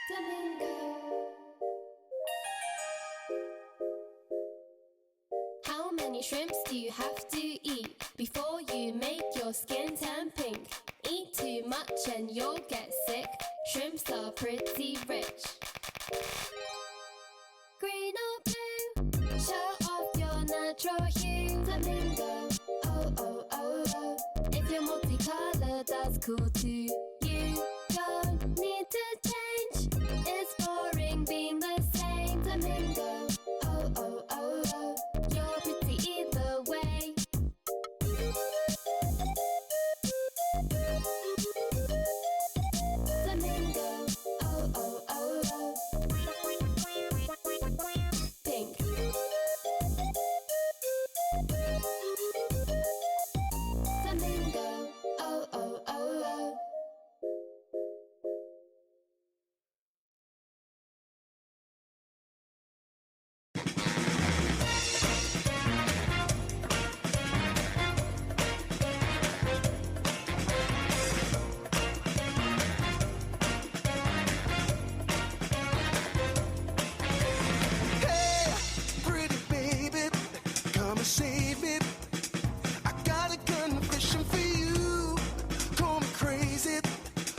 Domingo. How many shrimps do you have to eat before you make your skin turn pink? Eat too much and you'll get sick. Shrimps are pretty rich. Green or blue, show off your natural hue. Flamingo, oh oh oh oh. If you're multicolored, that's cool too. You don't need to change. It's boring being the same. Flamingo, oh oh oh oh. You're pretty either way. Flamingo, oh oh oh oh. Pink. Flamingo, oh oh oh oh. Hey, pretty baby, come and save me. I got a confession for you. Call me crazy,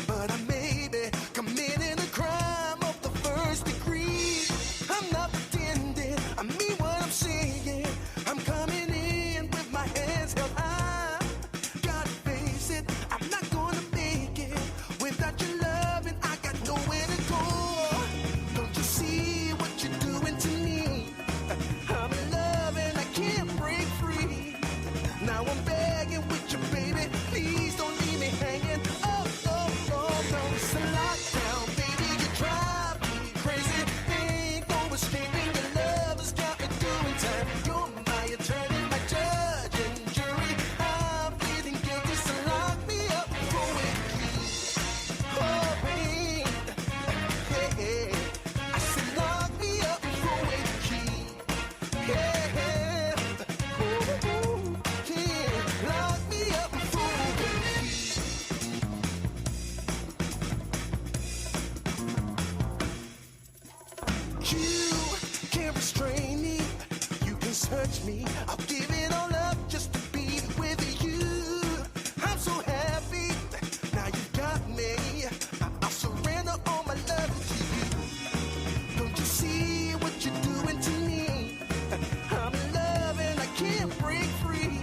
but I may be committing a crime of the first degree. I'm not pretending, I mean what I'm saying. I'm coming in with my hands held high. Gotta face it, I'm not gonna make it without your love, and I got nowhere to go. Don't you see what you're doing to me? I'm in love and I can't break free. Now I'm begging with you, baby. Please don't leave me hanging. Oh, oh, oh, no. It's a lockdown, baby. You drive me crazy. Ain't no escaping. Your love has got me doing time. You're my attorney, my judge and jury. I'm feeling guilty, so lock me up for it, please. Oh, babe. Hey, hey. I said lock me up for it, please. Yeah, ooh, yeah, lock me up for it, please. You can't restrain me. You can search me. I'll give it all up just to be with you. I'm so happy. Now you got me. I'll surrender all my love to you. Don't you see what you're doing to me? I'm in love and I can't break free.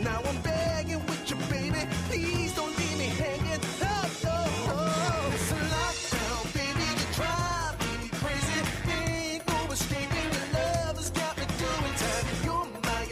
Now I'm begging with you, baby. Please don't leave me hanging. Oh, oh, oh. It's a lockdown, baby. You drive me crazy. Ain't no escaping. Your love has got me doing time. You're my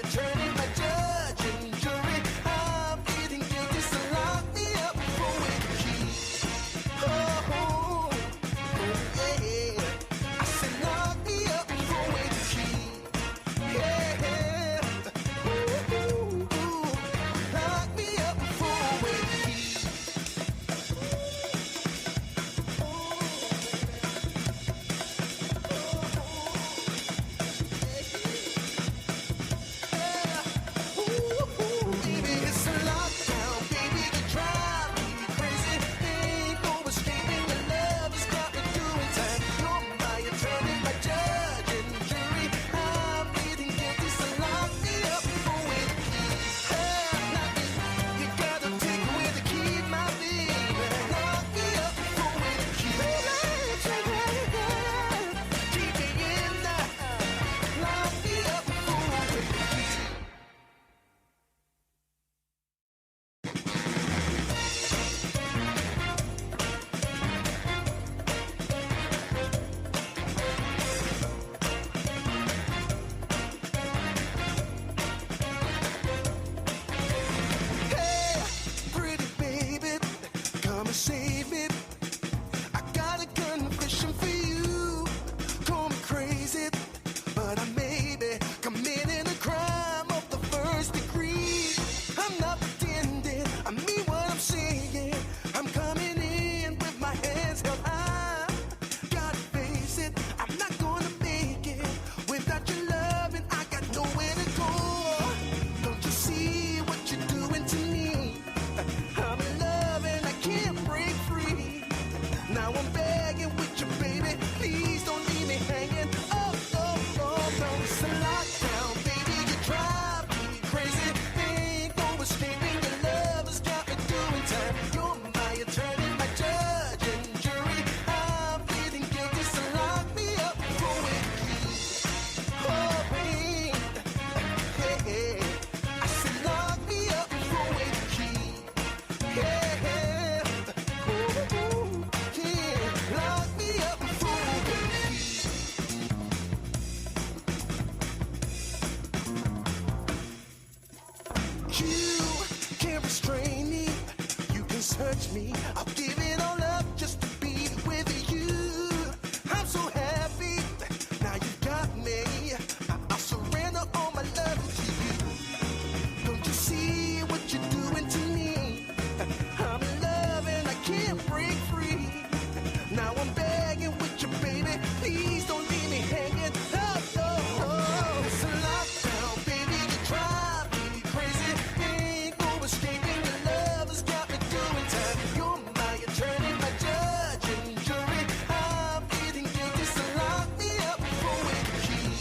Now I'm begging with you, baby. Please don't leave me hanging. Oh, oh, oh. It's a lockdown, baby. You drive me crazy. Ain't no escaping. Your love has got me doing time. You're my attorney, my judge and jury. I'm feeling guilty, so lock me up for with the key.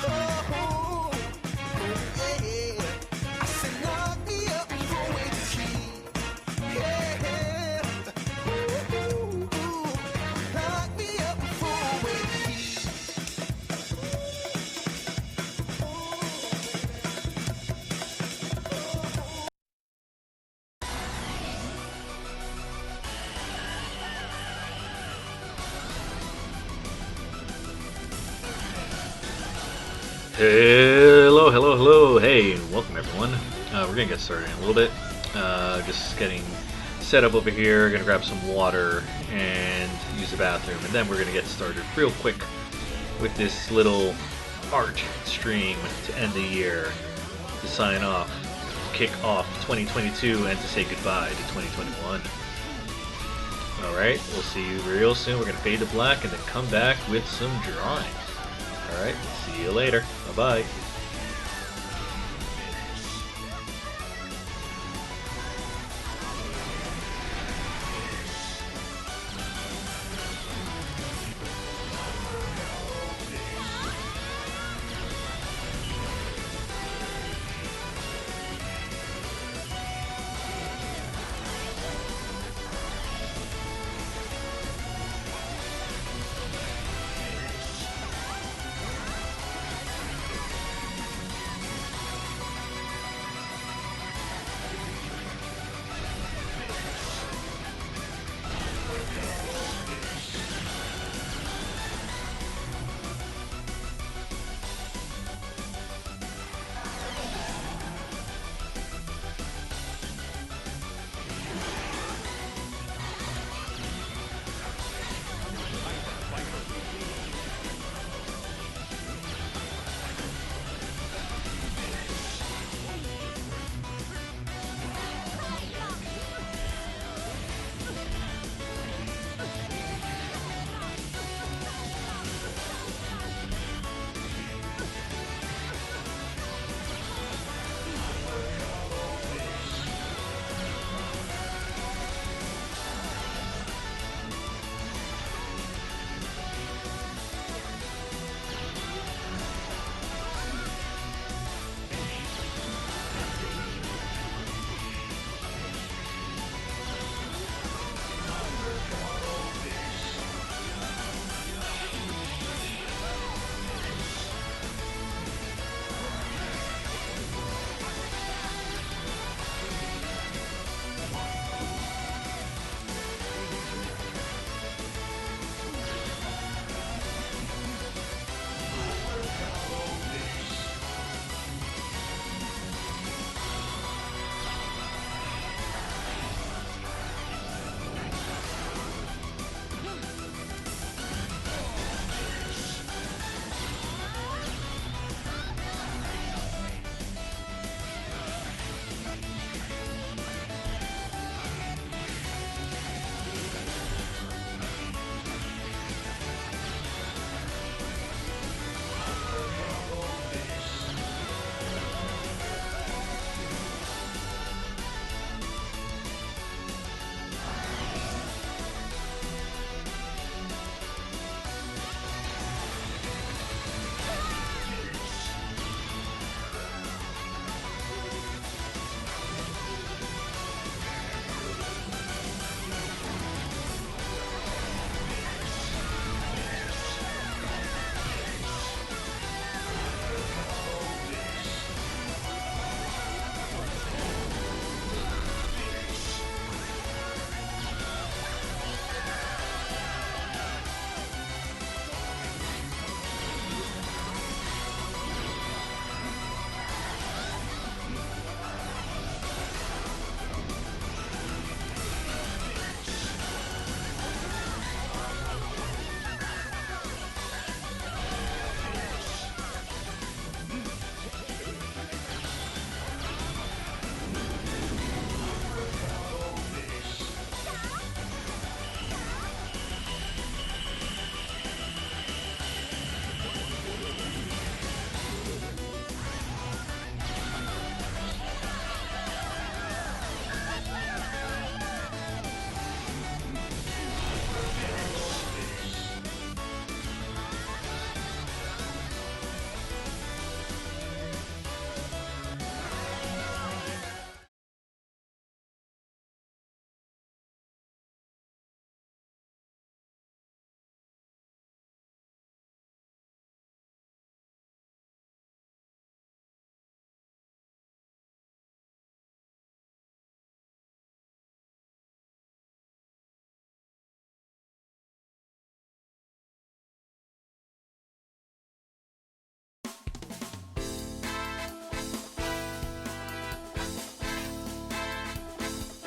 Oh, oh, oh, yeah. I said lock me up for with the key. Yeah. Ooh, ooh, ooh. Lock me up for with the key. Hello, hello, hello. Hey, welcome everyone. We're gonna get started in a little bit. Just getting set up over here. Gonna grab some water and use the bathroom, and then we're gonna get started real quick with this little art stream to end the year, to sign off, kick off 2022, and to say goodbye to 2021. Alright, we'll see you real soon. We're gonna fade to black and then come back with some drawings. Alright, see you later. Bye-bye.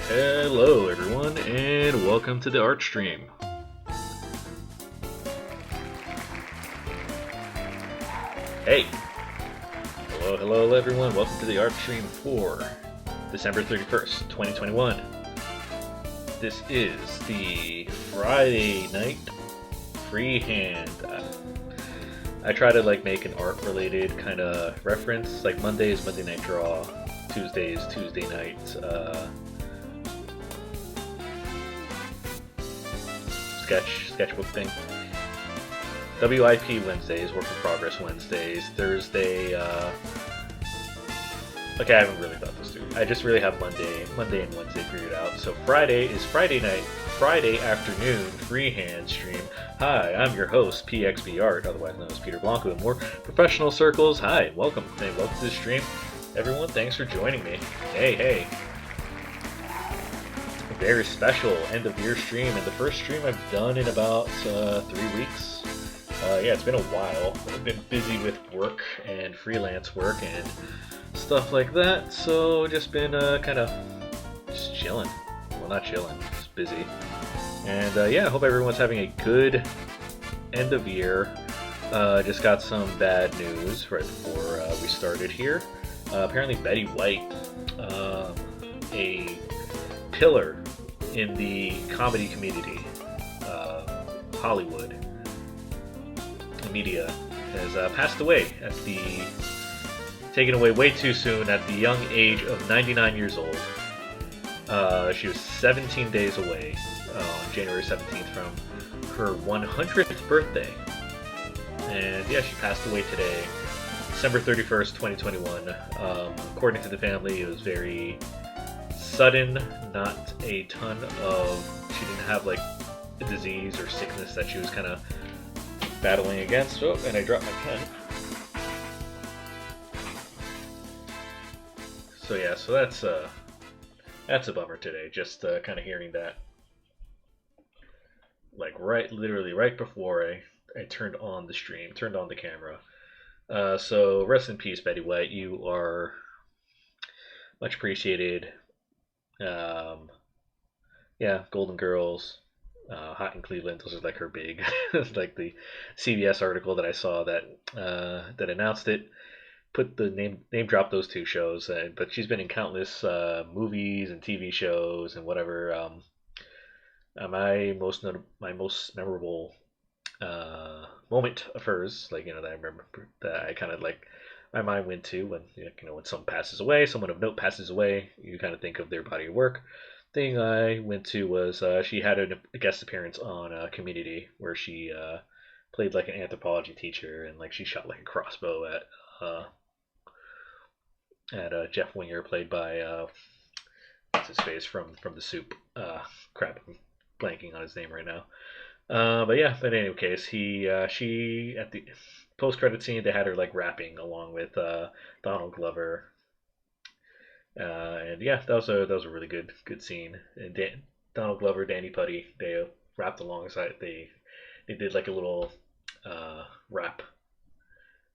Hello everyone, and welcome to the art stream. Hey! Hello everyone, welcome to the art stream for December 31st, 2021. This is the Friday night freehand. I try to make an art related kind of reference, like Monday is Monday Night Draw, Tuesday is Tuesday Night sketchbook thing. WIP Wednesdays, Work in Progress Wednesdays, Thursday, okay, I haven't really thought this through. I just really have Monday and Wednesday figured out. So Friday is Friday night, Friday afternoon freehand stream. Hi, I'm your host, PXB Art, otherwise known as Peter Blanco in more professional circles. Hi, welcome to the stream. Everyone, thanks for joining me. Hey. A very special end of year stream, and the first stream I've done in about 3 weeks. Yeah, it's been a while. I've been busy with work and freelance work and stuff like that, so just been kind of just chilling. Well, not chilling, just busy. And yeah, I hope everyone's having a good end of year. Just got some bad news right before we started here. Apparently Betty White, a pillar in the comedy community, Hollywood media, has passed away taken away way too soon at the young age of 99 years old. She was 17 days away on January 17th from her 100th birthday. And yeah, she passed away today, December 31st, 2021. According to the family, it was very sudden, not a ton of, she didn't have a disease or sickness that she was kind of battling against. Oh, and I dropped my pen. So yeah, so that's a bummer today. Just kind of hearing that, literally right before I turned on the stream, turned on the camera. So rest in peace, Betty White. You are much appreciated. Yeah, Golden Girls, Hot in Cleveland. Those are her big, the CBS article that I saw that announced it. Put the name drop those two shows, but she's been in countless movies and TV shows and whatever. My most memorable moment of hers, that I remember, that I kind of my mind went to when when someone passes away, someone of note passes away, you kind of think of their body of work. Thing I went to was she had a guest appearance on Community, where she played an anthropology teacher, and she shot a crossbow at Jeff Winger, played by what's his face from The Soup. Crap, I'm blanking on his name right now. But in any case, she at the post-credit scene, they had her rapping along with Donald Glover. And yeah, that was a really good scene. And Donald Glover, Danny Putty, they rapped alongside. They did a little rap,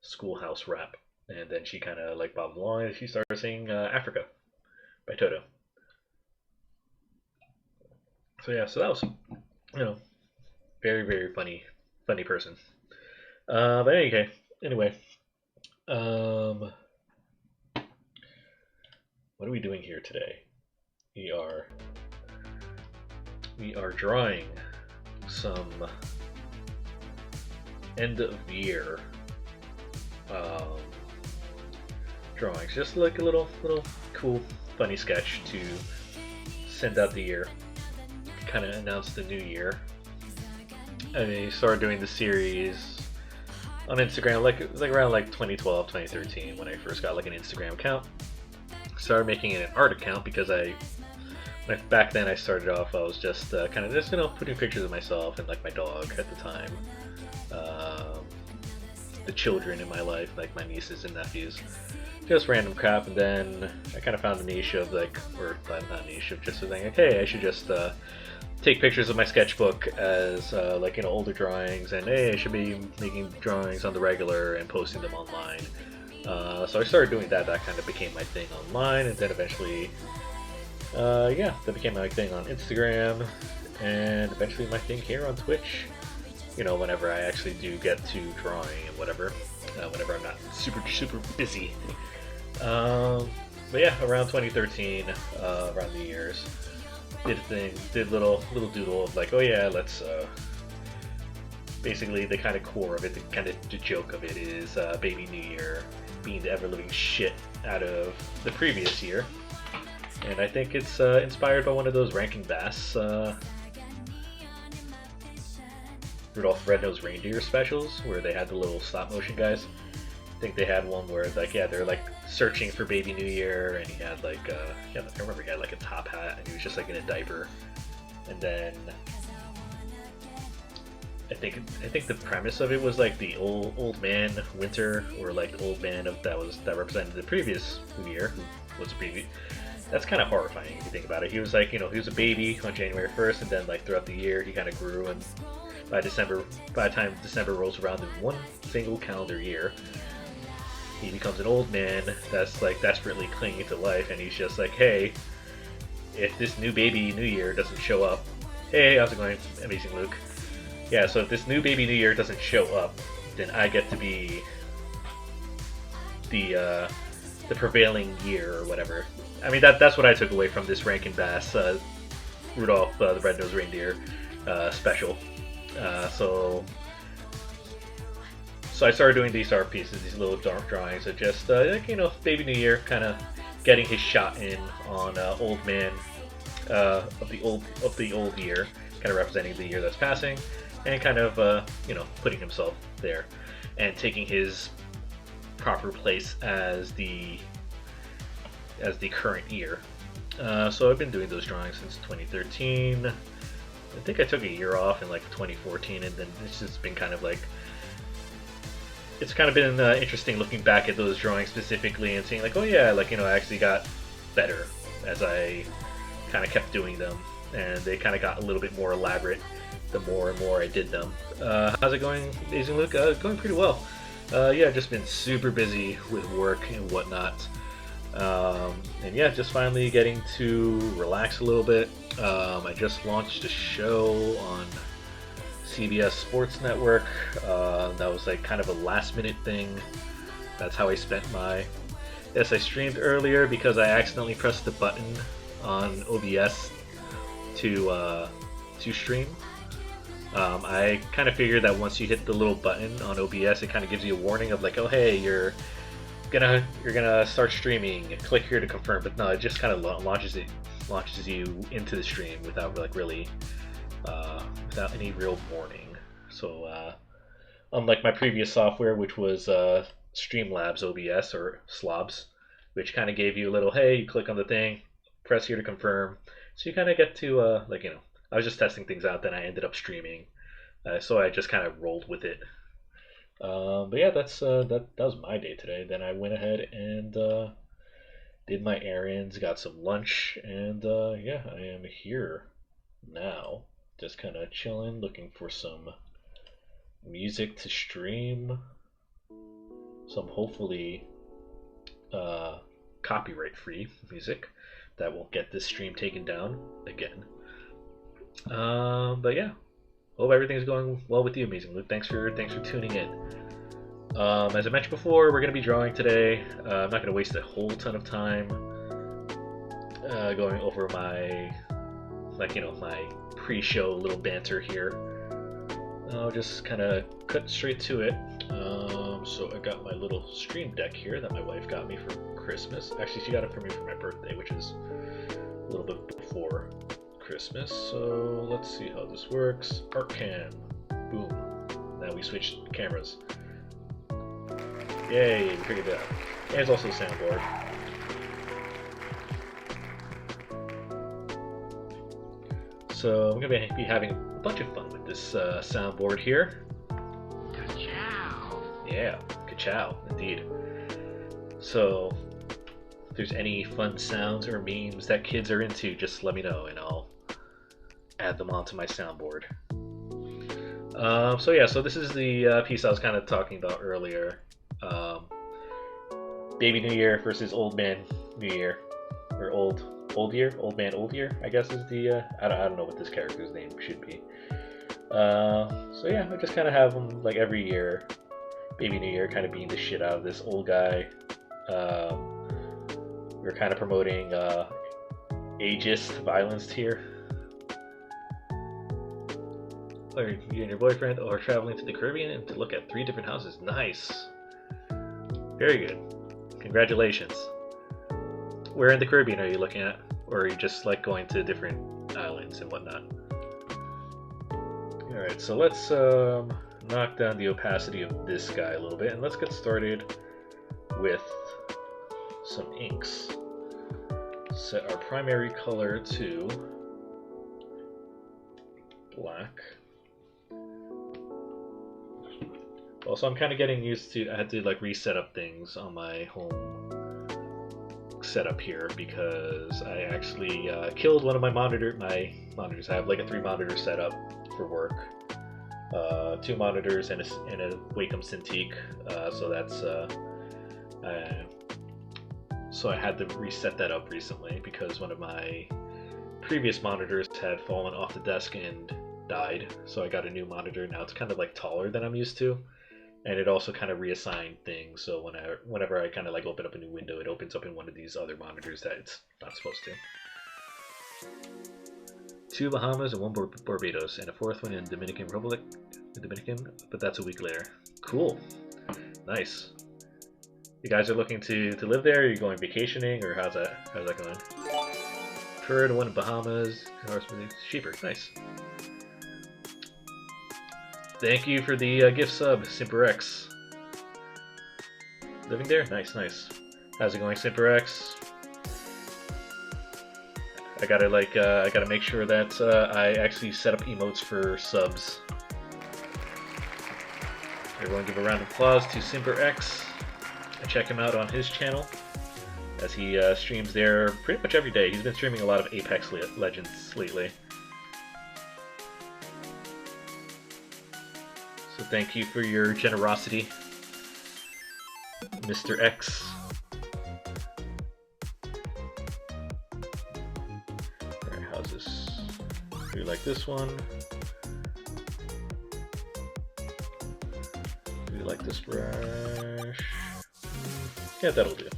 schoolhouse rap, and then she kind of bobbed along and she started singing Africa by Toto. So yeah, so that was very, very funny person. But anyway, what are we doing here today? We are drawing some end of year drawings, just a little cool funny sketch to send out the year, kind of announce the new year. I started doing the series on Instagram around 2012, 2013, when I first got an Instagram account. Started making it an art account because back then I started off, I was just putting pictures of myself and my dog at the time, the children in my life, my nieces and nephews, just random crap. And then I kind of found a niche of or not niche, of just saying hey, I should just take pictures of my sketchbook as older drawings, and hey, I should be making drawings on the regular and posting them online. So I started doing that. That kind of became my thing online, and then eventually yeah, that became my thing on Instagram, and eventually my thing here on Twitch. You know, whenever I actually do get to drawing and whatever, whenever I'm not super busy. But yeah, around 2013, around the years, did a thing, did little doodle of like, oh yeah, let's. Basically, the kind of core of it, the joke of it is Baby New Year being the ever-living shit out of the previous year. And I think it's inspired by one of those Rankin Bass Rudolph Red-Nosed Reindeer specials, where they had the little stop-motion guys. I think they had one where, like, yeah, they're like searching for Baby New Year, and he had like, yeah, I remember he had like a top hat, and he was just like in a diaper. And then I think the premise of it was like the old man winter, or like the old man that represented the previous year, who was a baby. That's kind of horrifying if you think about it. He was like, you know, he was a baby on January 1st, and then like throughout the year he kind of grew, and by the time December rolls around in one single calendar year, he becomes an old man that's like desperately clinging to life, and he's just like, hey, if this new Baby New Year doesn't show up, hey, how's it going, Amazing Luke? Yeah, so if this new Baby New Year doesn't show up, then I get to be the prevailing year or whatever. I mean, that's what I took away from this Rankin Bass Rudolph the Red-Nosed Reindeer special. So I started doing these art pieces, these little drawings of just like, you know, Baby New Year, kind of getting his shot in on old man of the old year, kind of representing the year that's passing, and kind of you know, putting himself there and taking his proper place as the current year. So I've been doing those drawings since 2013. I think I took a year off in like 2014, and then it's just been kind of like, it's kind of been interesting looking back at those drawings specifically and seeing like, oh yeah, like, you know, I actually got better as I kind of kept doing them, and they kind of got a little bit more elaborate the more and more I did them. How's it going, Amazing Luke? Going pretty well. Yeah, I've just been super busy with work and whatnot. And yeah, just finally getting to relax a little bit. I just launched a show on CBS Sports Network. That was like kind of a last minute thing. That's how I spent my... Yes, I streamed earlier because I accidentally pressed the button on OBS to stream. I kind of figured that once you hit the little button on OBS, it kind of gives you a warning of like, oh hey, you're gonna start streaming. Click here to confirm. But no, it just kind of launches you into the stream without like really without any real warning. So unlike my previous software, which was Streamlabs OBS or Slobs, which kind of gave you a little, hey, you click on the thing, press here to confirm. So you kind of get to like, you know, I was just testing things out, then I ended up streaming, so I just kind of rolled with it. But yeah, that was my day today. Then I went ahead and did my errands, got some lunch, and yeah, I am here now, just kind of chilling, looking for some music to stream, some hopefully copyright-free music that won't get this stream taken down again. But yeah, hope everything's going well with you, Amazing Luke. Thanks for tuning in. As I mentioned before, we're going to be drawing today. I'm not going to waste a whole ton of time going over my, like, you know, my pre-show little banter here. I'll just kind of cut straight to it. So I got my little stream deck here that my wife got me for Christmas. Actually, she got it for me for my birthday, which is a little bit before Christmas. So let's see how this works. Art cam. Boom. Now we switched cameras. Yay, we figured it out. And there's also a soundboard. So I'm going to be having a bunch of fun with this soundboard here. Ka-chow! Yeah, ka-chow, indeed. So if there's any fun sounds or memes that kids are into, just let me know and I'll add them onto my soundboard. So yeah, so this is the piece I was kind of talking about earlier. Baby New Year versus Old Man New Year, or Old Old Man Old Year, I guess is the I don't know what this character's name should be. So yeah, I just kind of have him like every year, Baby New Year, kind of beating the shit out of this old guy. We're kind of promoting ageist violence here. Or you and your boyfriend are traveling to the Caribbean to look at 3 different houses. Nice. Very good. Congratulations. Where in the Caribbean are you looking at? Or are you just like going to different islands and whatnot? Alright, so let's knock down the opacity of this guy a little bit, and let's get started with some inks. Set our primary color to black. Also, I'm kind of getting used to, I had to like reset up things on my home setup here because I actually killed one of my monitors. I have like a 3-monitor setup for work. 2 monitors and a Wacom Cintiq, so that's so I had to reset that up recently because one of my previous monitors had fallen off the desk and died, so I got a new monitor. Now it's kind of like taller than I'm used to, and it also kind of reassigned things, so whenever I kind of like open up a new window, it opens up in one of these other monitors that it's not supposed to. 2 Bahamas and 1 Barbados, and a 4th one in Dominican Republic. But that's a week later. Cool. Nice. You guys are looking to live there? Are you going vacationing, or how's that going? Preferred one in Bahamas. Sheeper. Nice. Thank you for the gift sub, SimperX. Living there? Nice, nice. How's it going, SimperX? I gotta make sure that I actually set up emotes for subs. Everyone give a round of applause to SimperX. Check him out on his channel, as he streams there pretty much every day. He's been streaming a lot of Apex Legends lately. So thank you for your generosity, Mr. X. Alright, how's this? Do you like this one? Do you like this brush? Yeah, that'll do.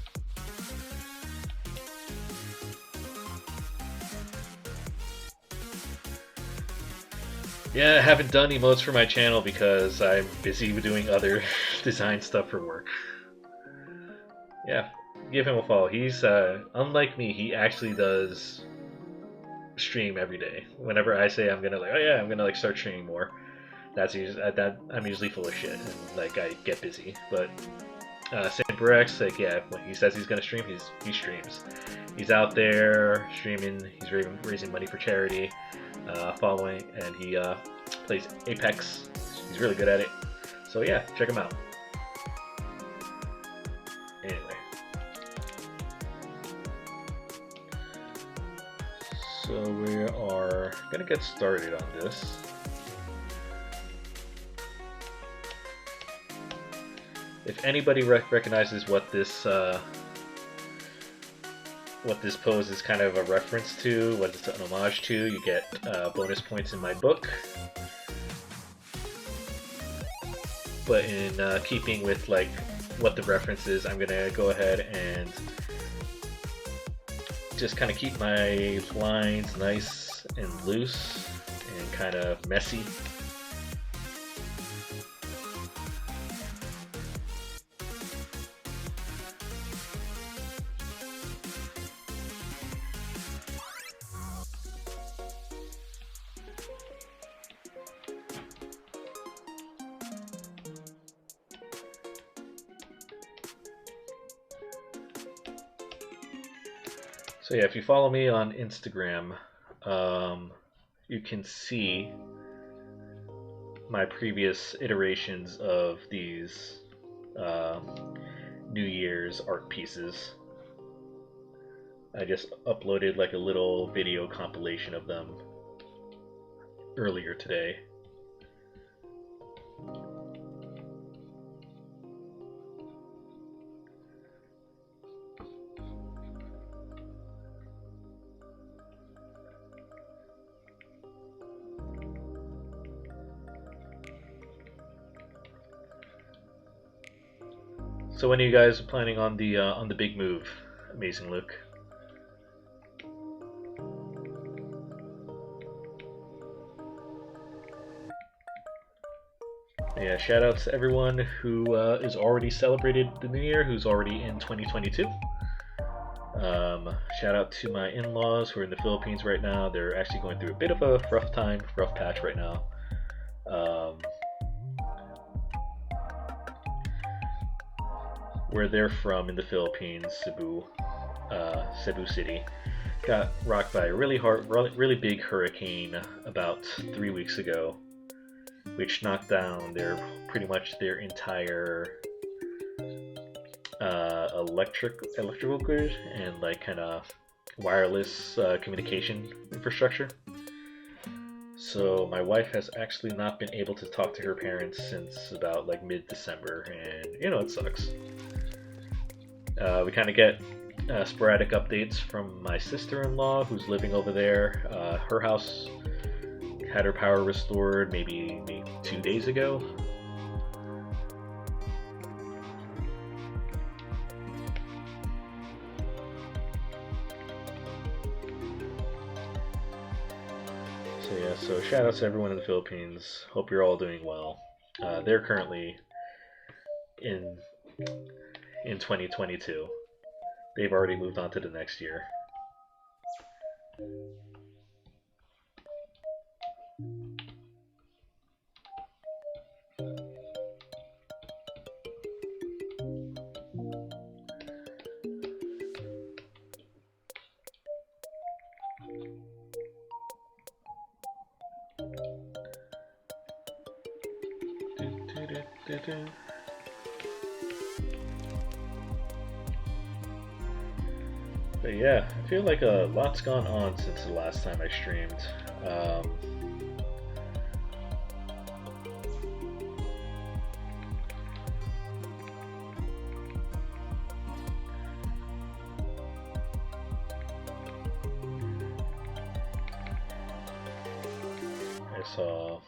Yeah, I haven't done emotes for my channel because I'm busy doing other design stuff for work. Yeah, give him a follow. He's, unlike me, he actually does stream every day. Whenever I say I'm gonna start streaming more, that's usually, I'm usually full of shit and like I get busy. But SimperX, like, yeah, when he says he's gonna stream, he streams. He's out there streaming. He's raising money for charity, following, and he plays Apex. He's really good at it. So yeah, check him out. Anyway, so we are gonna get started on this. If anybody recognizes what this pose is kind of a reference to, what it's an homage to, you get bonus points in my book. But in keeping with like what the reference is, I'm gonna go ahead and just kind of keep my lines nice and loose and kind of messy. So yeah, if you follow me on Instagram, you can see my previous iterations of these New Year's art pieces. I just uploaded like a little video compilation of them earlier today. So when are you guys planning on the big move, Amazing Luke? Yeah, shout out to everyone who is already celebrated the new year, who's already in 2022. Shout out to my in-laws who are in the Philippines right now. They're actually going through a bit of a rough patch right now. Where they're from in the Philippines, Cebu City, got rocked by a really big hurricane about 3 weeks ago, which knocked down pretty much their entire electrical grid and like kind of wireless communication infrastructure. So my wife has actually not been able to talk to her parents since about like mid-December, and it sucks. We kind of get sporadic updates from my sister-in-law who's living over there. Her house had her power restored maybe 2 days ago. So shout out to everyone in the Philippines. Hope you're all doing well. They're currently in 2022. They've already moved on to the next year. But yeah, I feel like a lot's gone on since the last time I streamed. I saw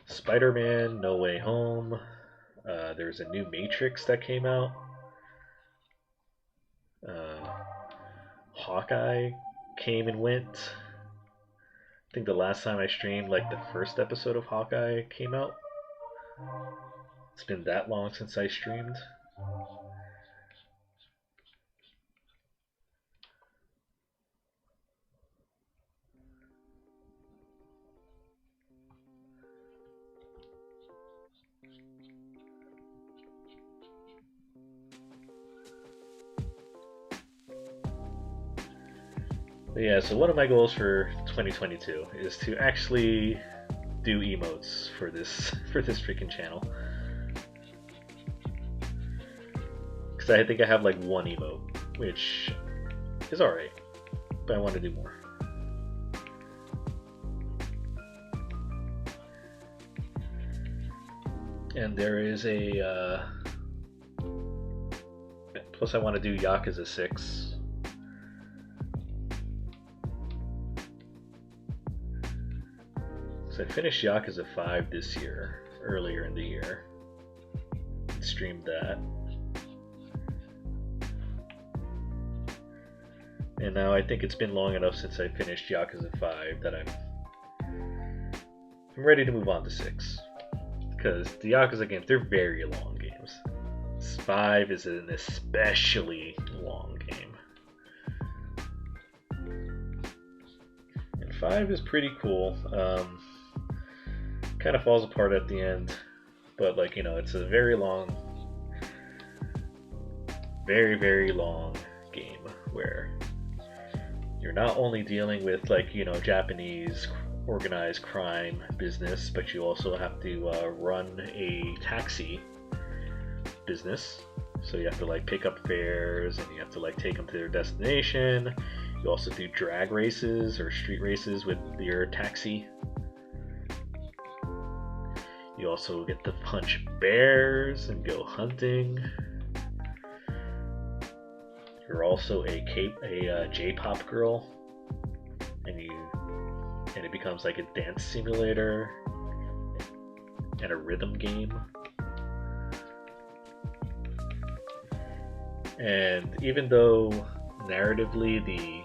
Spider-Man No Way Home. There's a new Matrix that came out. Hawkeye came and went. I think the last time I streamed, like the first episode of Hawkeye came out. It's been that long since I streamed. But yeah, so one of my goals for 2022 is to actually do emotes for this freaking channel. Because I think I have like one emote, which is alright, but I want to do more. And there is a plus I want to do Yakuza 6. So I finished Yakuza 5 this year, earlier in the year. Streamed that. And now I think it's been long enough since I finished Yakuza 5 that I'm ready to move on to 6. Because the Yakuza games, they're very long games. 5 is an especially long game. And 5 is pretty cool. Kind of falls apart at the end, but like, it's a very long, very long game where you're not only dealing with like, Japanese organized crime business, but you also have to run a taxi business. So you have to like pick up fares and you have to like take them to their destination. You also do drag races or street races with your taxi. You also get to punch bears and go hunting. You're also a J-pop girl, and it becomes like a dance simulator and a rhythm game. And even though narratively the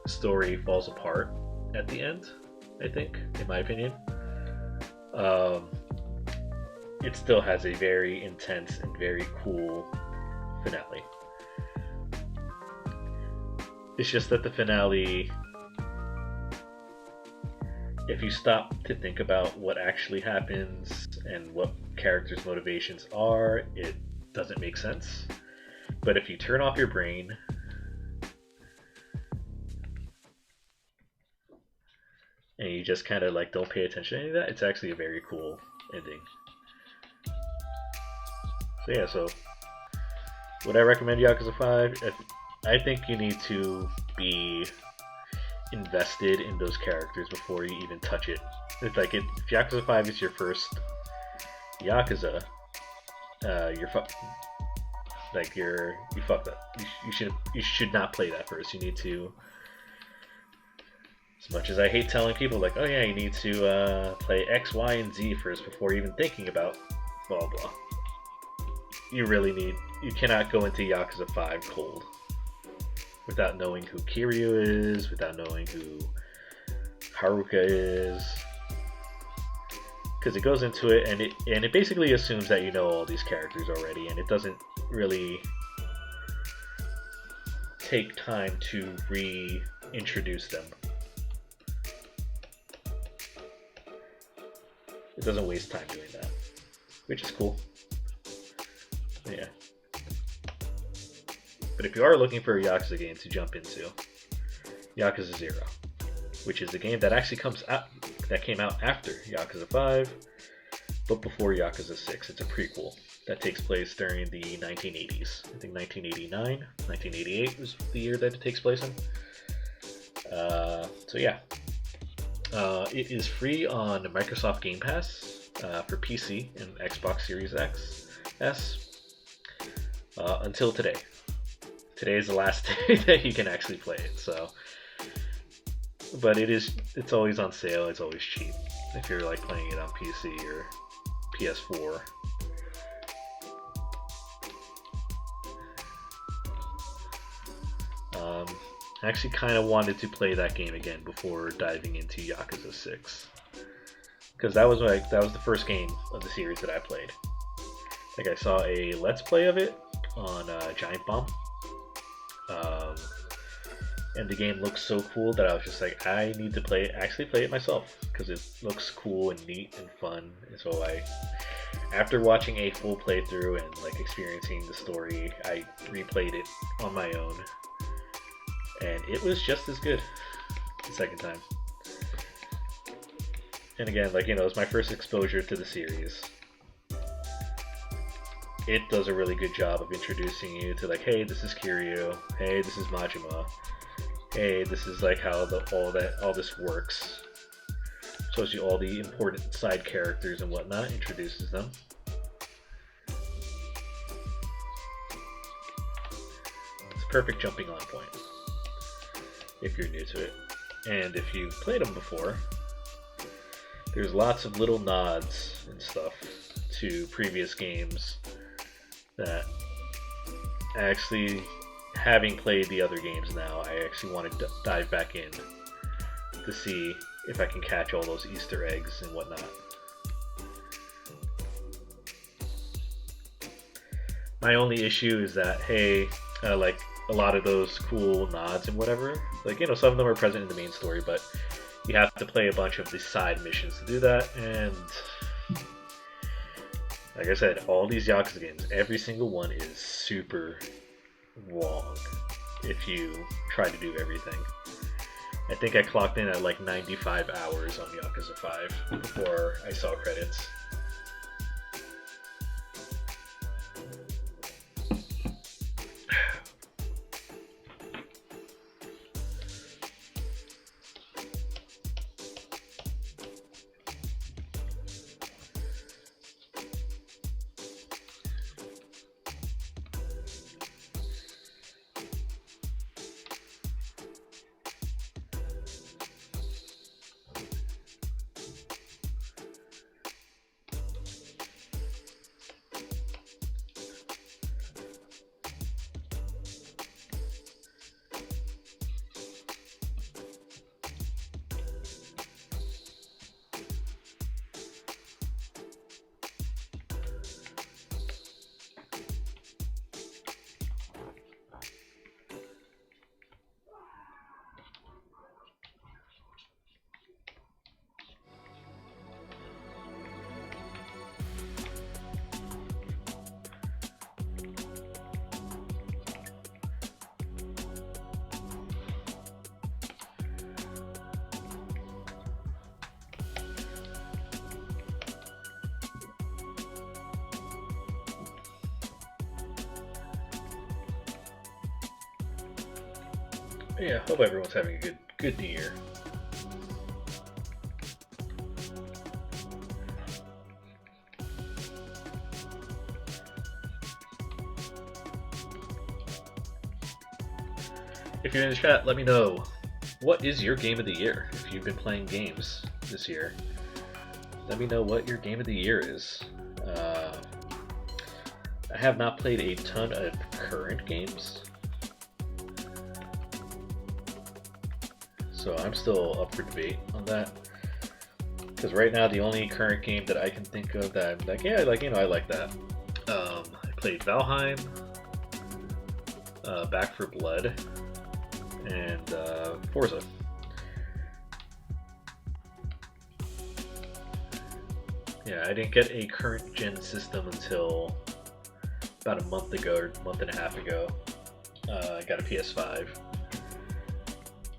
story falls apart at the end, I think, in my opinion, it still has a very intense and very cool finale. It's just that the finale, if you stop to think about what actually happens and what characters' motivations are, it doesn't make sense. But if you turn off your brain and you just kind of like don't pay attention to any of that, it's actually a very cool ending. So yeah, so would I recommend Yakuza 5? I think you need to be invested in those characters before you even touch it. It's like if Yakuza 5 is your first Yakuza, you fucked up. You should not play that first. You need to. As much as I hate telling people like, oh yeah, you need to play X, Y, and Z first before even thinking about blah blah. You cannot go into Yakuza 5 cold without knowing who Kiryu is, without knowing who Haruka is, because it goes into it and it basically assumes that you know all these characters already, and it doesn't really take time to reintroduce them. It doesn't waste time doing that, which is cool. Yeah. But if you are looking for a Yakuza game to jump into, Yakuza 0, which is a game that actually came out after Yakuza 5, but before Yakuza 6. It's a prequel that takes place during the 1980s. I think 1989, 1988 was the year that it takes place in. So yeah. It is free on Microsoft Game Pass for PC and Xbox Series S until today. Today is the last day that you can actually play it. So, but it's always on sale. It's always cheap if you're like playing it on PC or PS4. I actually kind of wanted to play that game again before diving into Yakuza 6, because that was the first game of the series that I played. Like I saw a Let's Play of it on Giant Bomb, and the game looks so cool that I was just like, I need to actually play it myself, because it looks cool and neat and fun. And so after watching a full playthrough and like experiencing the story, I replayed it on my own. And it was just as good the second time. And again, like, it's my first exposure to the series. It does a really good job of introducing you to like, hey, this is Kiryu. Hey, this is Majima. Hey, this is like how all this works. Shows you all the important side characters and whatnot. Introduces them. It's a perfect jumping on point if you're new to it. And if you've played them before, there's lots of little nods and stuff to previous games that actually, having played the other games now, I actually want to dive back in to see if I can catch all those Easter eggs and whatnot. My only issue is that, hey, like a lot of those cool nods and whatever, like, some of them are present in the main story, but you have to play a bunch of the side missions to do that. And like I said, all these Yakuza games, every single one is super long if you try to do everything. I think I clocked in at like 95 hours on Yakuza 5 before I saw credits. Yeah, hope everyone's having a good New Year. If you're in the chat, let me know, what is your game of the year? If you've been playing games this year, let me know what your game of the year is. I have not played a ton of current games, so I'm still up for debate on that. Because right now, the only current game that I can think of that I'm like, yeah, I like that. I played Valheim, Back 4 Blood, and Forza. Yeah, I didn't get a current gen system until about a month ago, or a month and a half ago. I got a PS5,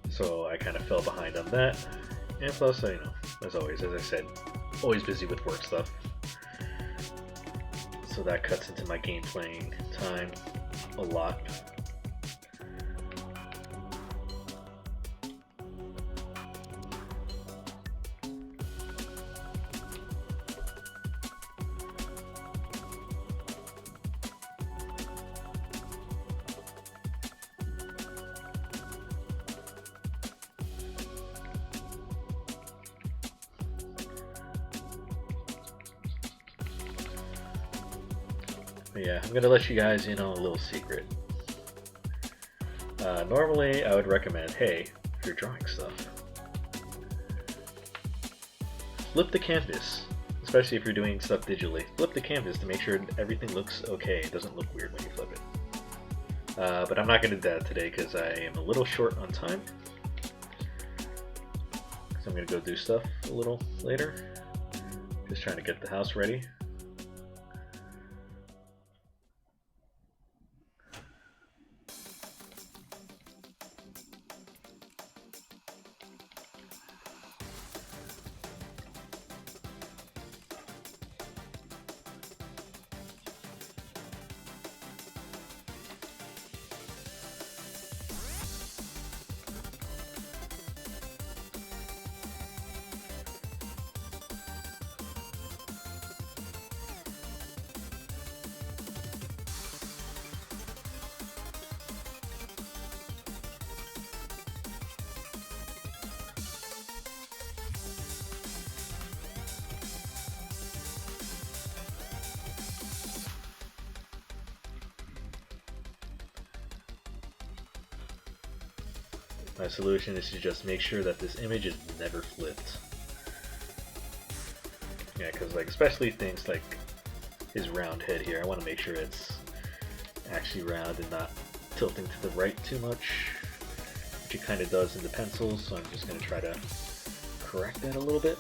so I kind of fell behind on that. And plus, as always, as I said, always busy with work stuff, so that cuts into my game playing time a lot. But yeah, I'm gonna let you guys in on a little secret. Normally, I would recommend, hey, if you're drawing stuff, flip the canvas, especially if you're doing stuff digitally. Flip the canvas to make sure everything looks okay. It doesn't look weird when you flip it. But I'm not gonna do that today because I am a little short on time. So I'm gonna go do stuff a little later. Just trying to get the house ready. My solution is to just make sure that this image is never flipped. Yeah, because especially things like his round head here, I want to make sure it's actually round and not tilting to the right too much, which it kind of does in the pencils, so I'm just going to try to correct that a little bit.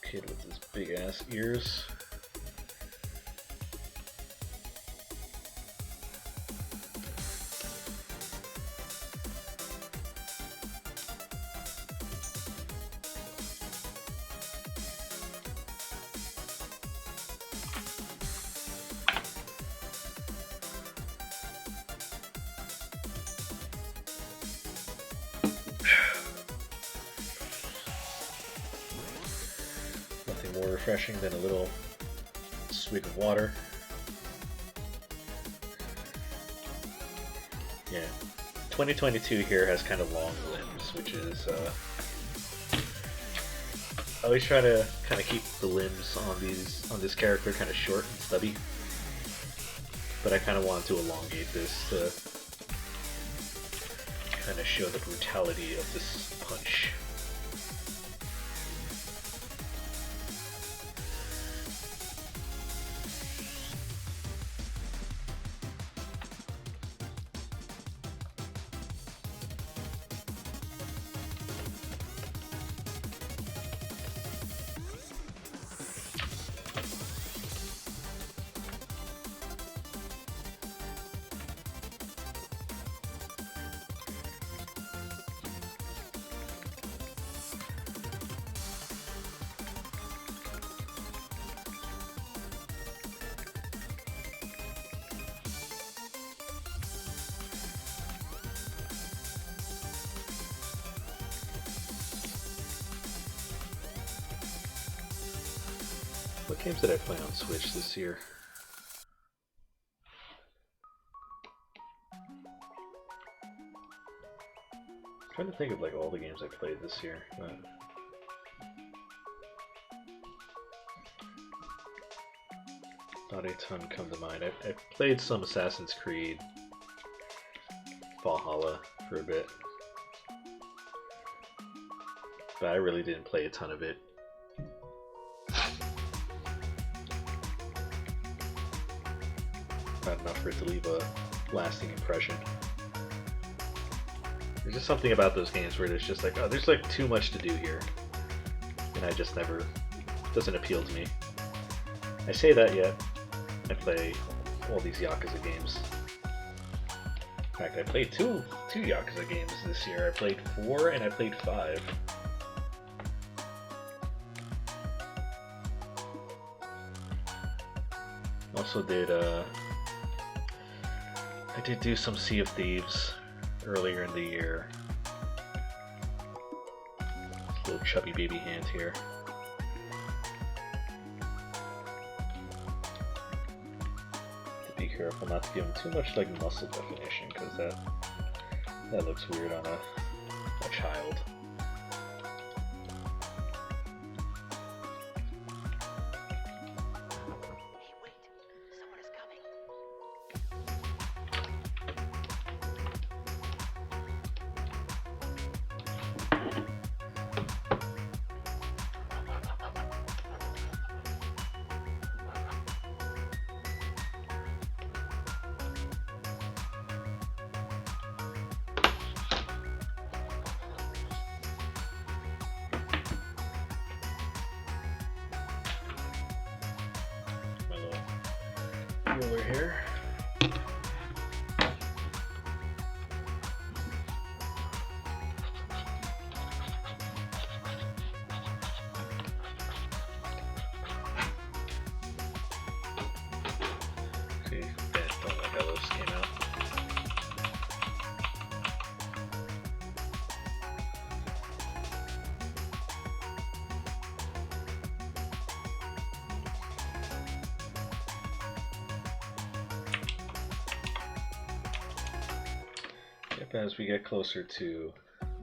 Kid with his big ass ears. More refreshing than a little swig of water. Yeah, 2022 here has kind of long limbs, which is I always try to kind of keep the limbs on this character kind of short and stubby, but I kind of want to elongate this to kind of show the brutality of this punch. What games did I play on Switch this year? I'm trying to think of like all the games I played this year. Not a ton come to mind. I played some Assassin's Creed Valhalla for a bit, but I really didn't play a ton of it. Not enough for it to leave a lasting impression. There's just something about those games where it's just like, oh, there's like too much to do here, and I just never, it doesn't appeal to me. I say that yet I play all these Yakuza games. In fact, I played two Yakuza games this year. I played 4 and I played 5. Also did I did do some Sea of Thieves earlier in the year. Little chubby baby hand here. Be careful not to give him too much like muscle definition, because that looks weird on a child. Hey, wait! Someone is coming. My little healer here. See, Bellows came out. Yep, as we get closer to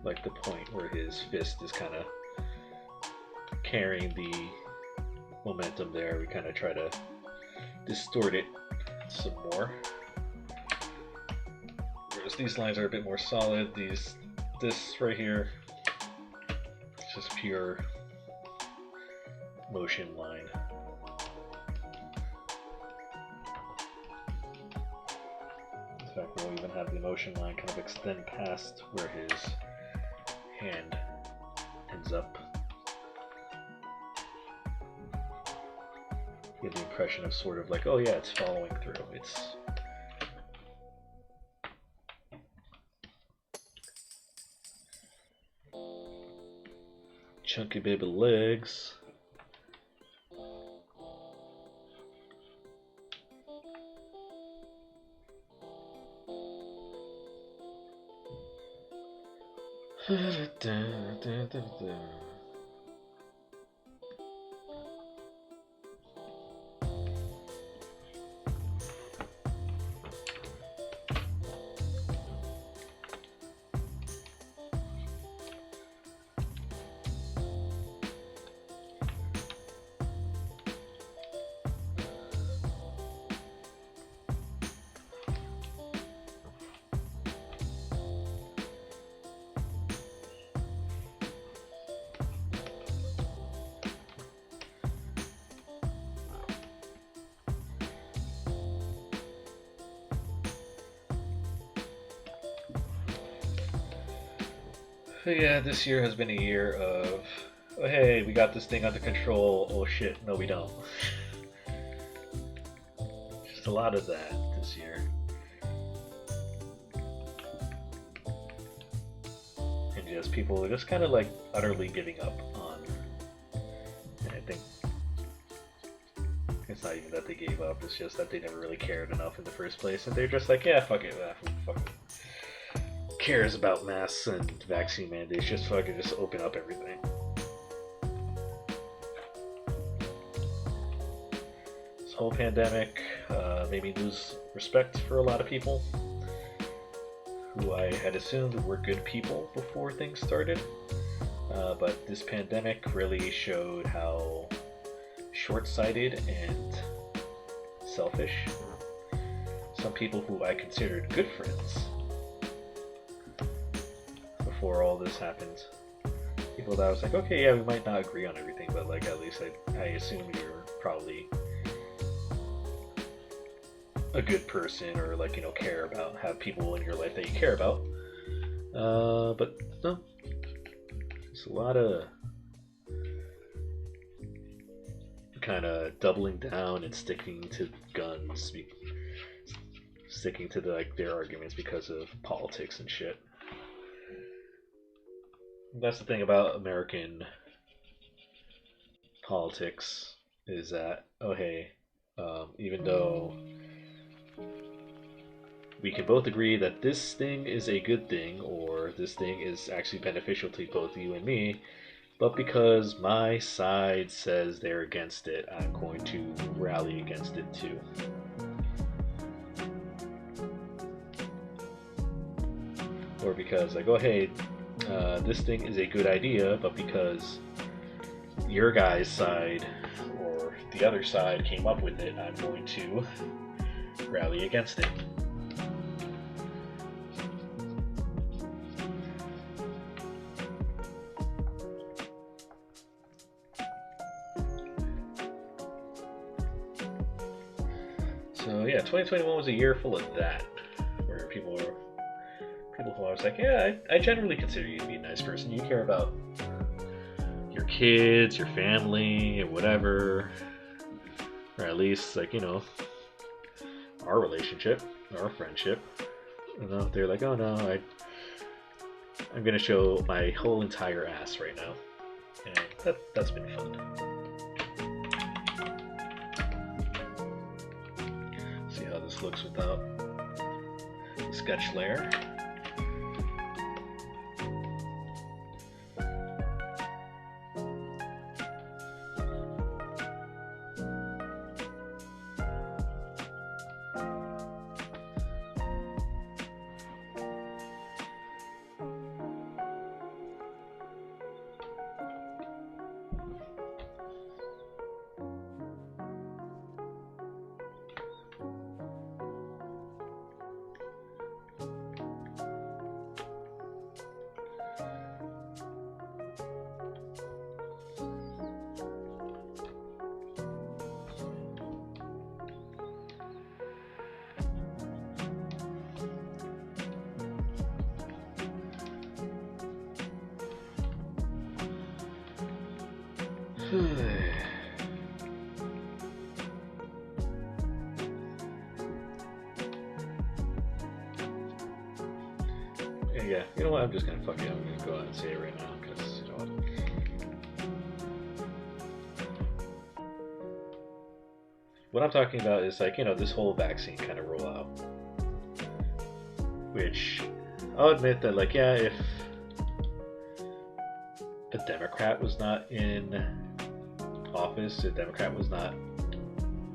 like the point where his fist is kind of carrying the momentum there, we kind of try to distort it some more. Whereas these lines are a bit more solid, this right here, it's just pure motion line. In fact, we'll even have the motion line kind of extend past where his hand ends up. You get the impression of sort of like, oh yeah, it's following through. It's chunky baby legs. So yeah, this year has been a year of, oh hey, we got this thing under control, oh shit, no we don't. Just a lot of that this year. And just people just kind of like utterly giving up on, and I think it's not even that they gave up, it's just that they never really cared enough in the first place, and they're just like, yeah, fuck it, fuck it. Cares about masks and vaccine mandates, just fucking just open up everything. whole pandemic made me lose respect for a lot of people who I had assumed were good people before things started. But this pandemic really showed how short-sighted and selfish some people who I considered good friends before all this happened. People that I was like, okay, yeah, we might not agree on everything, but like at least I assume you're probably a good person, or like, you know, care about, have people in your life that you care about. But no, it's a lot of kind of doubling down and sticking to guns, sticking to their arguments because of politics and shit. That's the thing about American politics, is that, oh hey, even though we can both agree that this thing is a good thing, or this thing is actually beneficial to both you and me, but because my side says they're against it, I'm going to rally against it too. Or because like, oh hey, this thing is a good idea, but because your guy's side or the other side came up with it, I'm going to rally against it. So yeah, 2021 was a year full of that, where people who I was like, yeah, I generally consider you to be a nice person. You care about your kids, your family, and whatever, or at least like, you know, our relationship, our friendship. You know, they're like, oh no, I'm gonna show my whole entire ass right now, and that's been fun. See how this looks without the sketch layer. Yeah, you know what? I'm just gonna fuck it. I'm gonna go out and say it right now, because you know what? What I'm talking about is like, you know, this whole vaccine kind of rollout, which I'll admit that, like, yeah, if a Democrat was not in office, a Democrat was not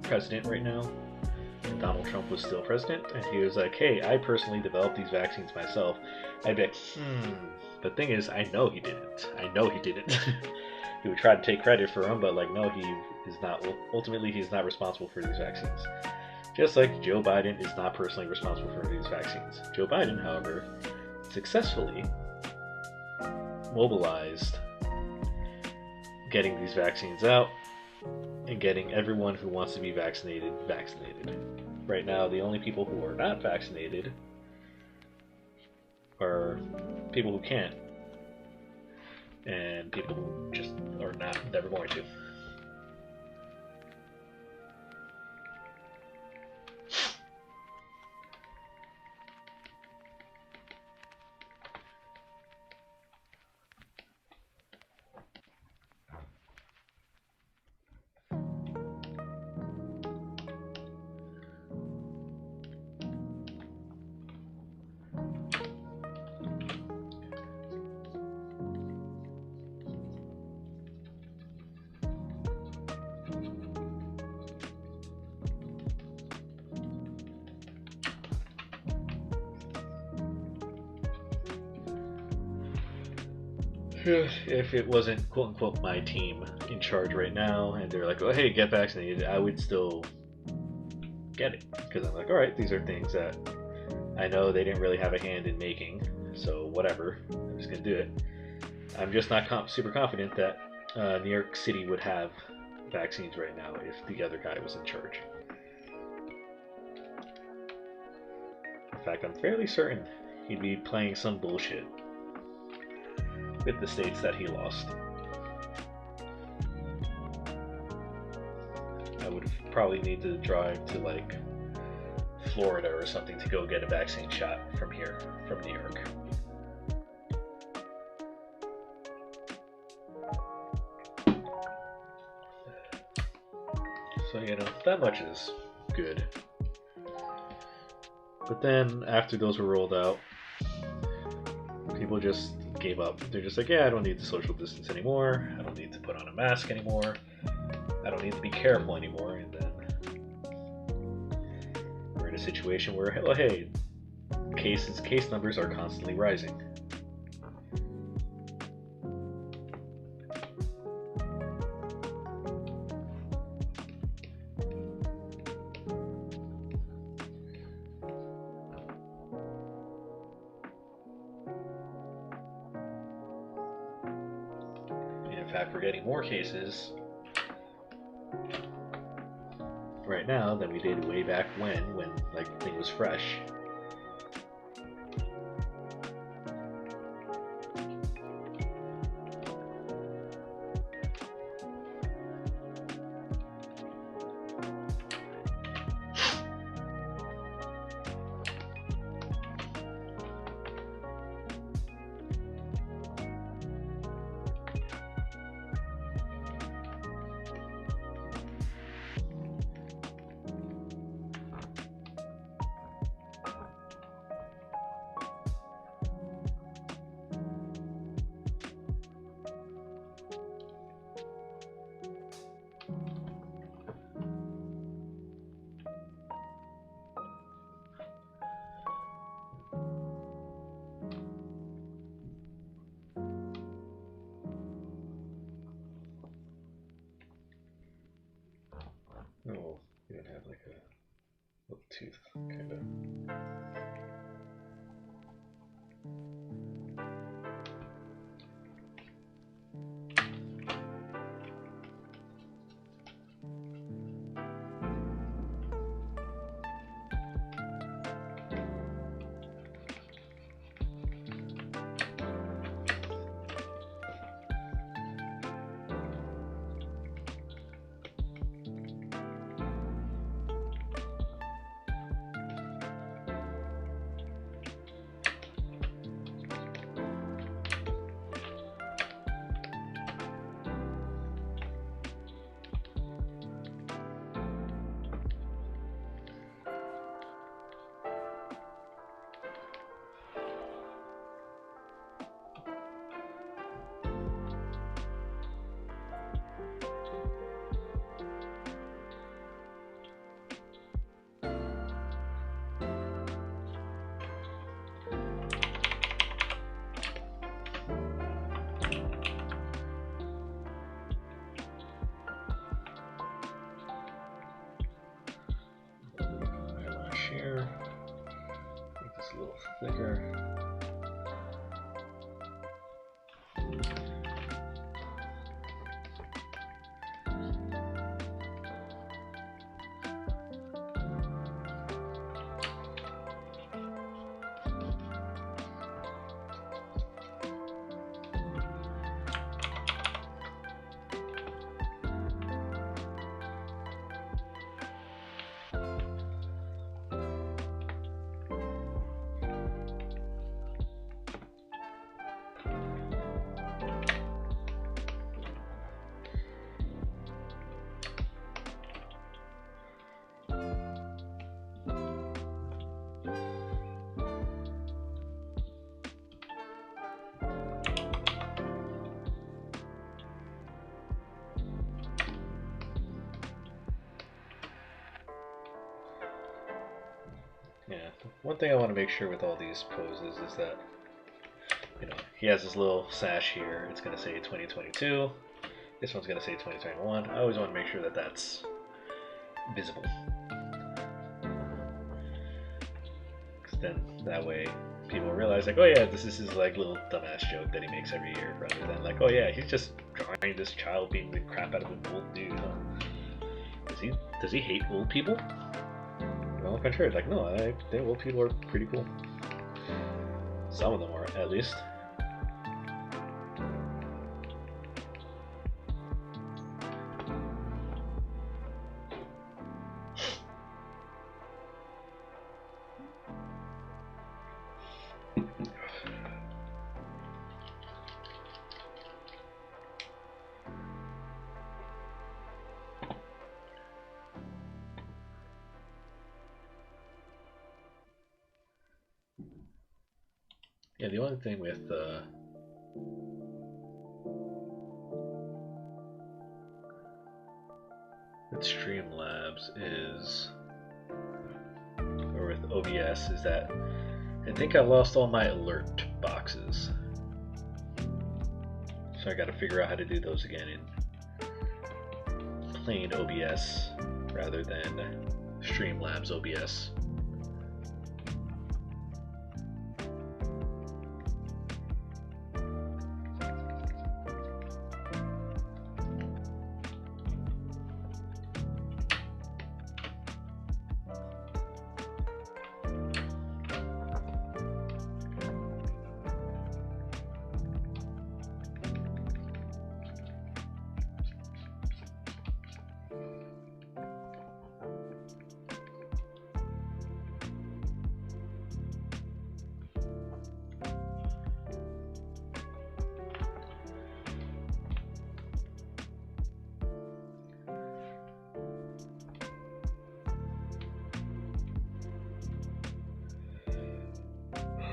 president right now, and Donald Trump was still president, and he was like, hey, I personally developed these vaccines myself, I'd be like, The thing is, I know he didn't. He would try to take credit for them, but like, no, he is not. Ultimately, he's not responsible for these vaccines. Just like Joe Biden is not personally responsible for these vaccines. Joe Biden, however, successfully mobilized getting these vaccines out and getting everyone who wants to be vaccinated. Right now, the only people who are not vaccinated are people who can't, and people who just are never going to. if it wasn't quote unquote my team in charge right now, and they're like, "Oh, hey, get vaccinated," I would still get it because I'm like, all right, these are things that I know they didn't really have a hand in making, so whatever, I'm just gonna do it. I'm just not super confident that New York City would have vaccines right now if the other guy was in charge. In fact, I'm fairly certain he'd be playing some bullshit with the states that he lost. I would probably need to drive to like Florida or something to go get a vaccine shot from here, from New York. So, you know, that much is good. But then, after those were rolled out, people just gave up. They're just like, yeah, I don't need to social distance anymore. I don't need to put on a mask anymore. I don't need to be careful anymore. And then we're in a situation where, well, hey, case numbers are constantly rising. In fact, we're getting more cases right now than we did way back when like the thing was fresh. Oh, you don't have like a little tooth, kind of. Eyelash here. Make this a little thicker. Yeah, one thing I want to make sure with all these poses is that you know, he has his little sash here. It's gonna say 2022. This one's gonna say 2021. I always want to make sure that that's visible, because then that way people realize like, oh yeah, this is his like little dumbass joke that he makes every year, rather than like, oh yeah, he's just drawing this child beating the crap out of an old dude. Huh? Does he hate old people? Well, I'm sure. Like, no, I think old people are pretty cool. Some of them are, at least. Yeah, the only thing with Streamlabs is, or with OBS, is that I think I lost all my alert boxes. So I gotta figure out how to do those again in plain OBS rather than Streamlabs OBS.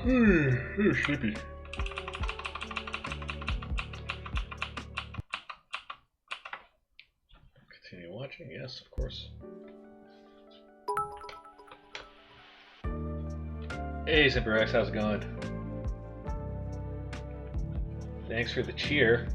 I'm sleepy. Continue watching? Yes, of course. Hey, ZimperX, how's it going? Thanks for the cheer.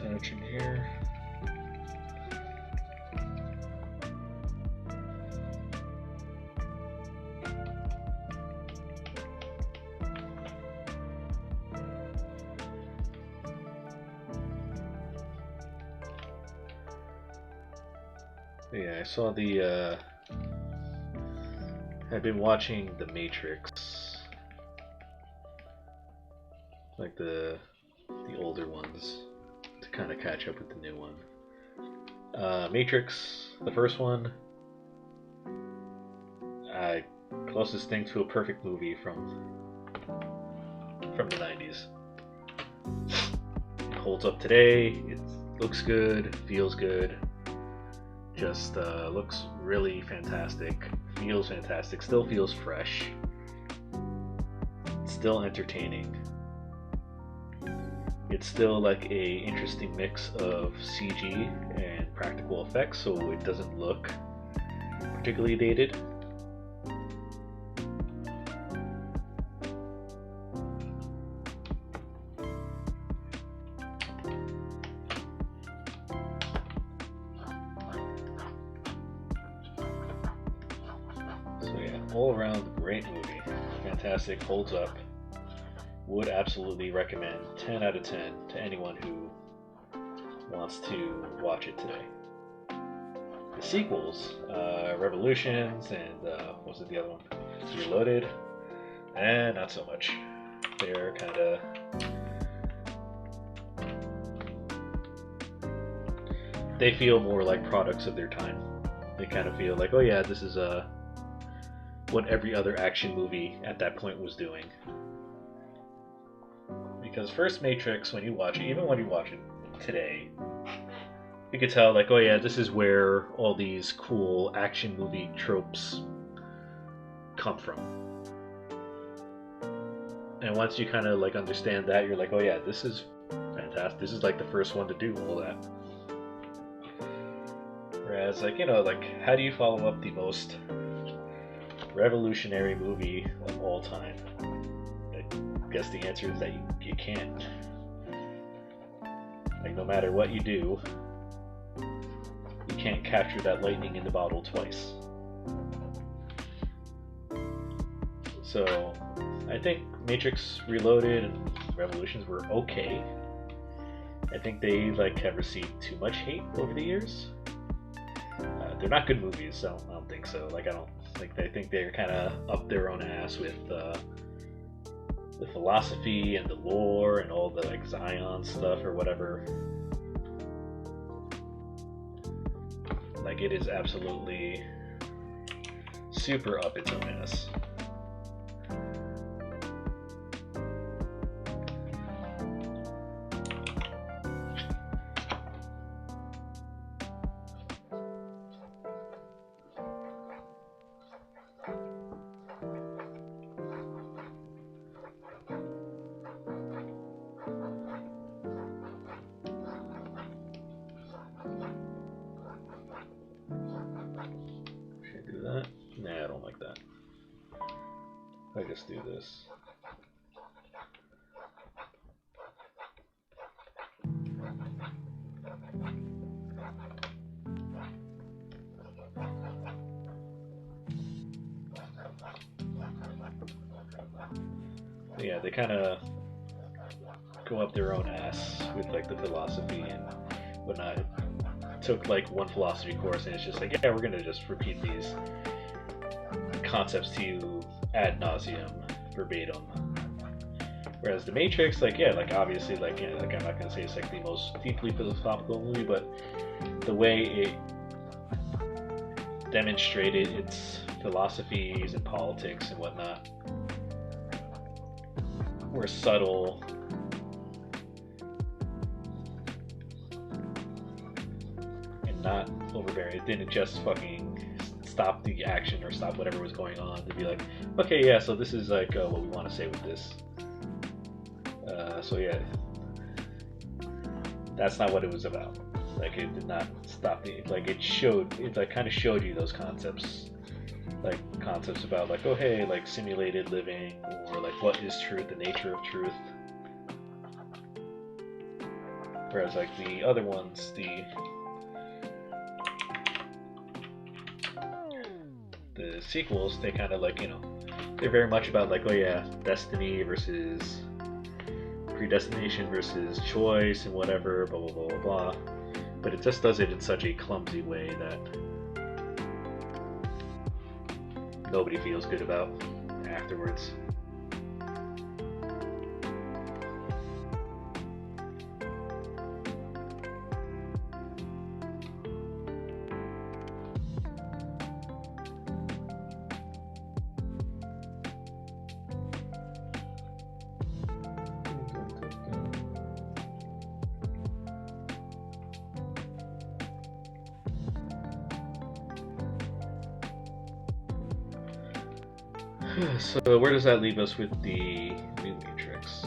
Hatching here. Yeah, I saw the I've been watching The Matrix, like the older ones, to kind of catch up with the new one. Matrix, the first one, closest thing to a perfect movie from the 90s. It holds up today. It looks good, feels good. Just looks really fantastic, feels fantastic, still feels fresh, still entertaining. It's still like a interesting mix of CG and practical effects, so it doesn't look particularly dated. So yeah, all around great movie. Fantastic, holds up. would absolutely recommend 10 out of 10 to anyone who wants to watch it today. The sequels, Revolutions and what was it, the other one? Reloaded, and not so much. They're kind of they feel more like products of their time. They kind of feel like, oh yeah, this is what every other action movie at that point was doing. Because first Matrix, when you watch it, even when you watch it today, you could tell like, oh yeah, this is where all these cool action movie tropes come from. And once you kind of like understand that, you're like, oh yeah, this is fantastic. This is like the first one to do all that. Whereas, like, you know, like, how do you follow up the most revolutionary movie of all time? I guess the answer is that you can't. Like, no matter what you do, you can't capture that lightning in the bottle twice. So, I think Matrix Reloaded and Revolutions were okay. I think they, like, have received too much hate over the years. They're not good movies, so I don't think so. Like, I think they're kind of up their own ass with the philosophy and the lore and all the like Zion stuff or whatever. Like, it is absolutely super up its own ass. Nah, I don't like that. I just do this. Yeah, they kind of go up their own ass with like the philosophy and whatnot. Took like one philosophy course and it's just like, yeah, we're gonna just repeat these concepts to you ad nauseum, verbatim. Whereas the Matrix, like, yeah, like obviously, like, yeah, like I'm not gonna say it's like the most deeply philosophical movie, but the way it demonstrated its philosophies and politics and whatnot were subtle. Not overbearing. It didn't just fucking stop the action or stop whatever was going on to be like, okay, yeah, so this is like what we want to say with this. So yeah, that's not what it was about. Like, it did not stop the, like, it like kind of showed you those concepts, like concepts about like, oh hey, like simulated living, or like what is truth, the nature of truth. Whereas like the other ones, the sequels, they kind of like, you know, they're very much about like, oh yeah, destiny versus predestination versus choice and whatever, blah blah blah blah blah. But it just does it in such a clumsy way that nobody feels good about afterwards. So where does that leave us with the new Matrix?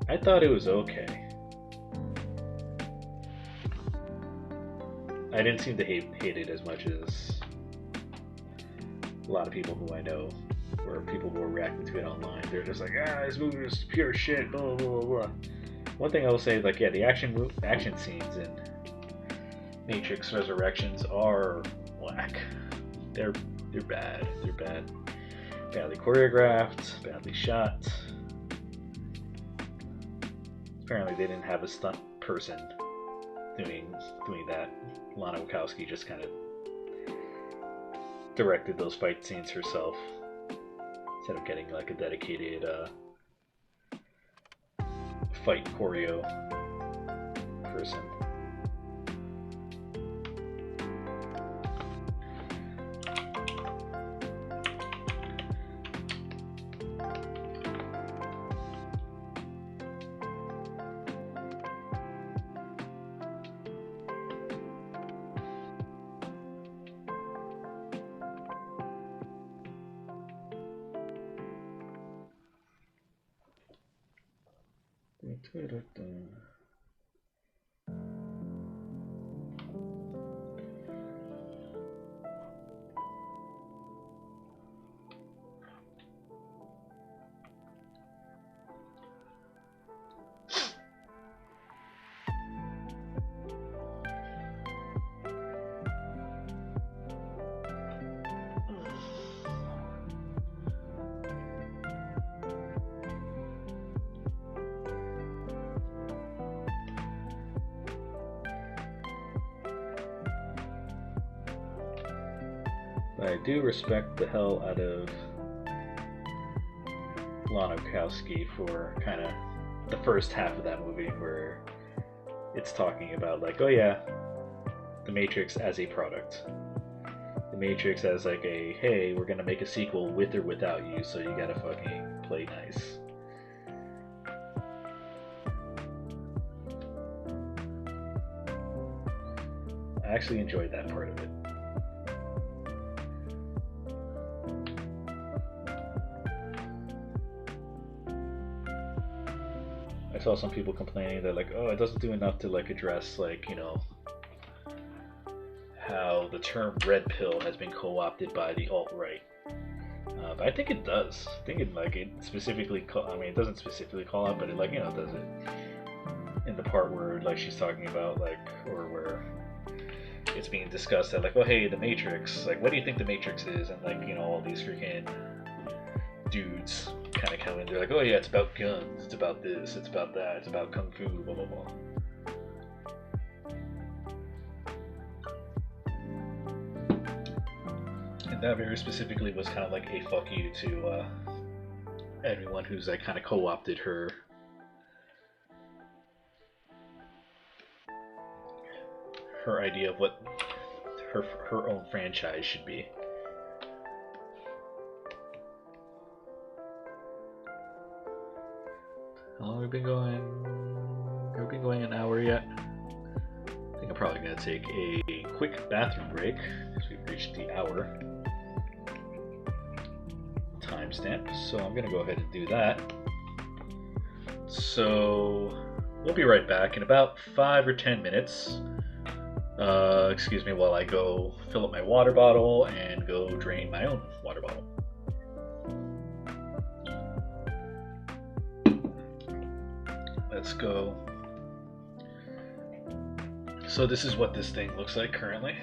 I thought it was okay. I didn't seem to hate it as much as a lot of people who I know, or people who are reacting to it online. They're just like, ah, this movie is pure shit, blah blah blah blah. One thing I will say, like, yeah, the action scenes in Matrix Resurrections are whack. They're bad. They're bad. Badly choreographed, badly shot. apparently they didn't have a stunt person doing that. Lana Wachowski just kind of directed those fight scenes herself instead of getting like a dedicated fight choreo person. I do respect the hell out of Lana Wachowski for kind of the first half of that movie where it's talking about like, oh yeah, the Matrix as a product. The Matrix as like a, hey, we're gonna make a sequel with or without you, so you gotta fucking play nice. I actually enjoyed that part of it. I saw some people complaining that like, oh, it doesn't do enough to like address like, you know, how the term red pill has been co-opted by the alt-right. But I think it does. I think it like it specifically. I mean, it doesn't specifically call out, but it like, you know, does it in the part where like she's talking about like, or where it's being discussed that like, oh hey, the Matrix. Like, what do you think the Matrix is? And like, you know, all these freaking dudes kind of come in. They're like, oh yeah, it's about guns. It's about this. It's about that. It's about kung fu. Blah blah blah. That very specifically was kind of like a fuck you to everyone who's like kind of co-opted her idea of what her own franchise should be. How long have we been going? Have we been going an hour yet? I think I'm probably gonna take a quick bathroom break because we've reached the hour timestamp, so I'm gonna go ahead and do that. So we'll be right back in about 5 or 10 minutes. Excuse me while I go fill up my water bottle and go drain my own water bottle. Let's go. So this is what this thing looks like currently.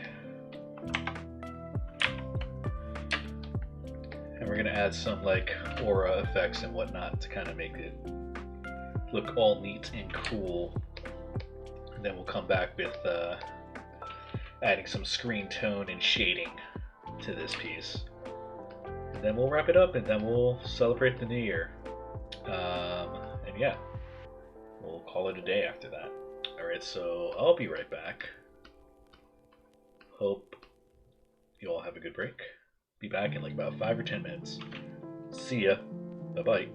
And we're gonna add some like aura effects and whatnot to kind of make it look all neat and cool. And then we'll come back with adding some screen tone and shading to this piece. And then we'll wrap it up and then we'll celebrate the new year. And yeah, we'll call it a day after that. Alright, so I'll be right back. Hope you all have a good break. Be back in like about 5 or 10 minutes. See ya. Bye-bye.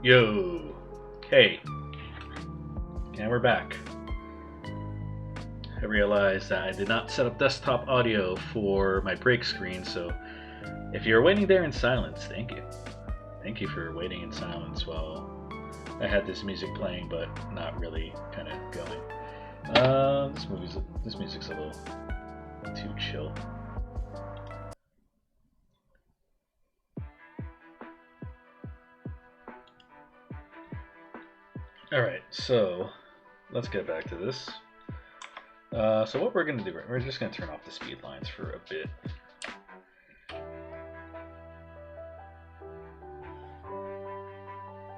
Yo! Hey! And we're back. I realized that I did not set up desktop audio for my break screen, so if you're waiting there in silence, thank you. Thank you for waiting in silence while I had this music playing, but not really kind of going. This music's a little too chill. Alright, so let's get back to this. So what we're going to do, we're just going to turn off the speed lines for a bit.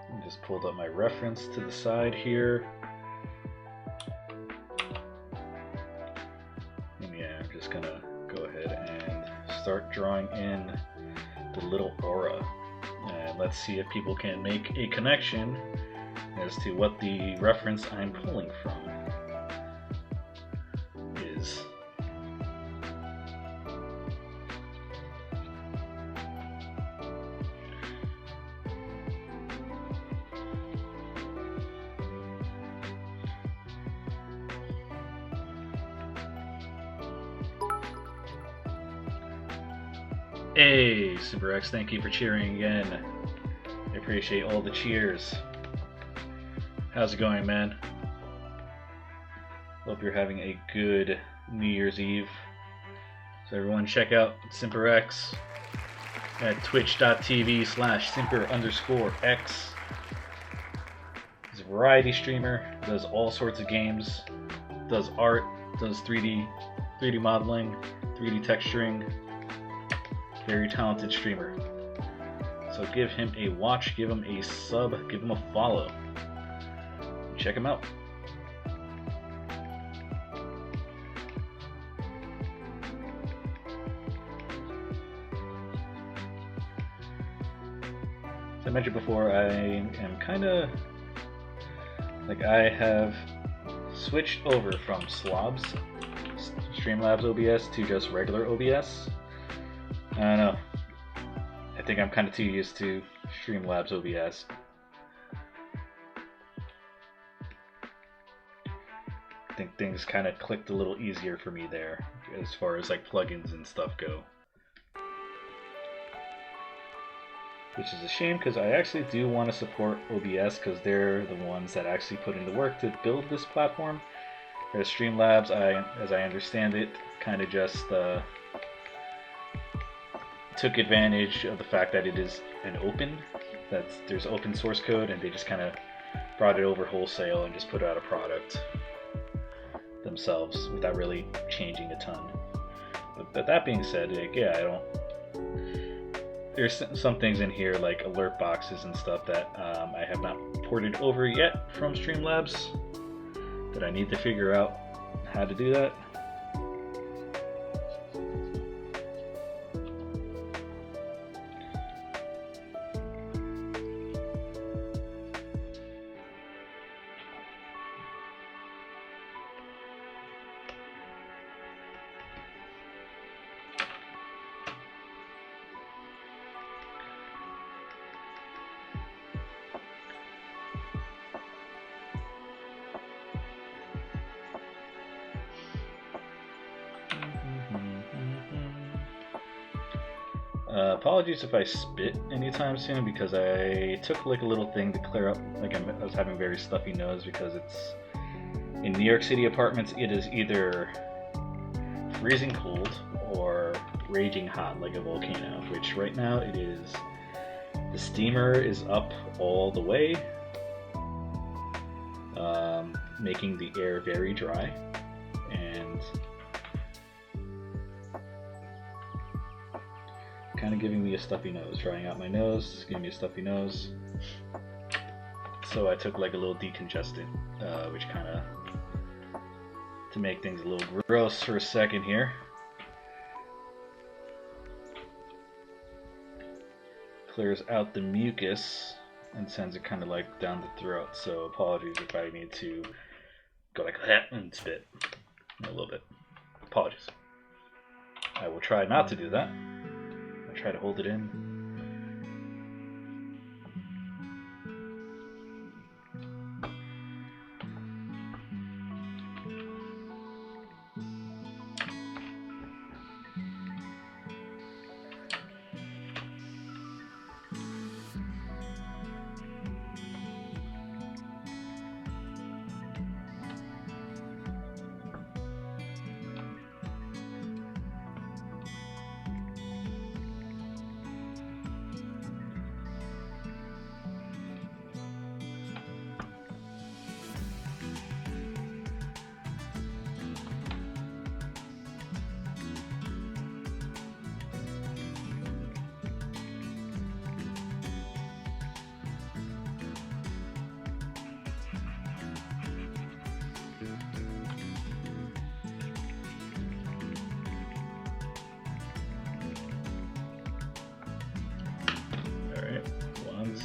I just pulled up my reference to the side here. And yeah, I'm just going to go ahead and start drawing in the little aura. And let's see if people can make a connection as to what the reference I'm pulling from is. Hey, Super X, thank you for cheering again. I appreciate all the cheers. How's it going, man? Hope you're having a good New Year's Eve. So everyone check out SimperX at twitch.tv/simper_x. He's a variety streamer, does all sorts of games, does art, does 3D modeling, 3D texturing. Very talented streamer. So give him a watch, give him a sub, give him a follow. Check him out. As I mentioned before, I am kind of like I have switched over from Streamlabs OBS to just regular OBS. I don't know. I think I'm kind of too used to Streamlabs OBS. I think things kind of clicked a little easier for me there as far as like plugins and stuff go. Which is a shame because I actually do want to support OBS because they're the ones that actually put in the work to build this platform. Whereas Streamlabs, as I understand it, kind of just took advantage of the fact that it is an open, that there's open source code, and they just kind of brought it over wholesale and just put out a product themselves without really changing a ton. But that being said, like, yeah, there's some things in here like alert boxes and stuff that I have not ported over yet from Streamlabs that I need to figure out how to do that. Apologies if I spit anytime soon because I took like a little thing to clear up, like I was having a very stuffy nose because it's in New York City apartments. It is either freezing cold or raging hot like a volcano, which right now it is. The steamer is up all the way, making the air very dry, and kind of giving me a stuffy nose, drying out my nose, giving me a stuffy nose. So I took like a little decongestant, which kind of, to make things a little gross for a second here. Clears out the mucus and sends it kind of like down the throat. So apologies if I need to go like that and spit a little bit. Apologies. I will try not to do that. Try to hold it in.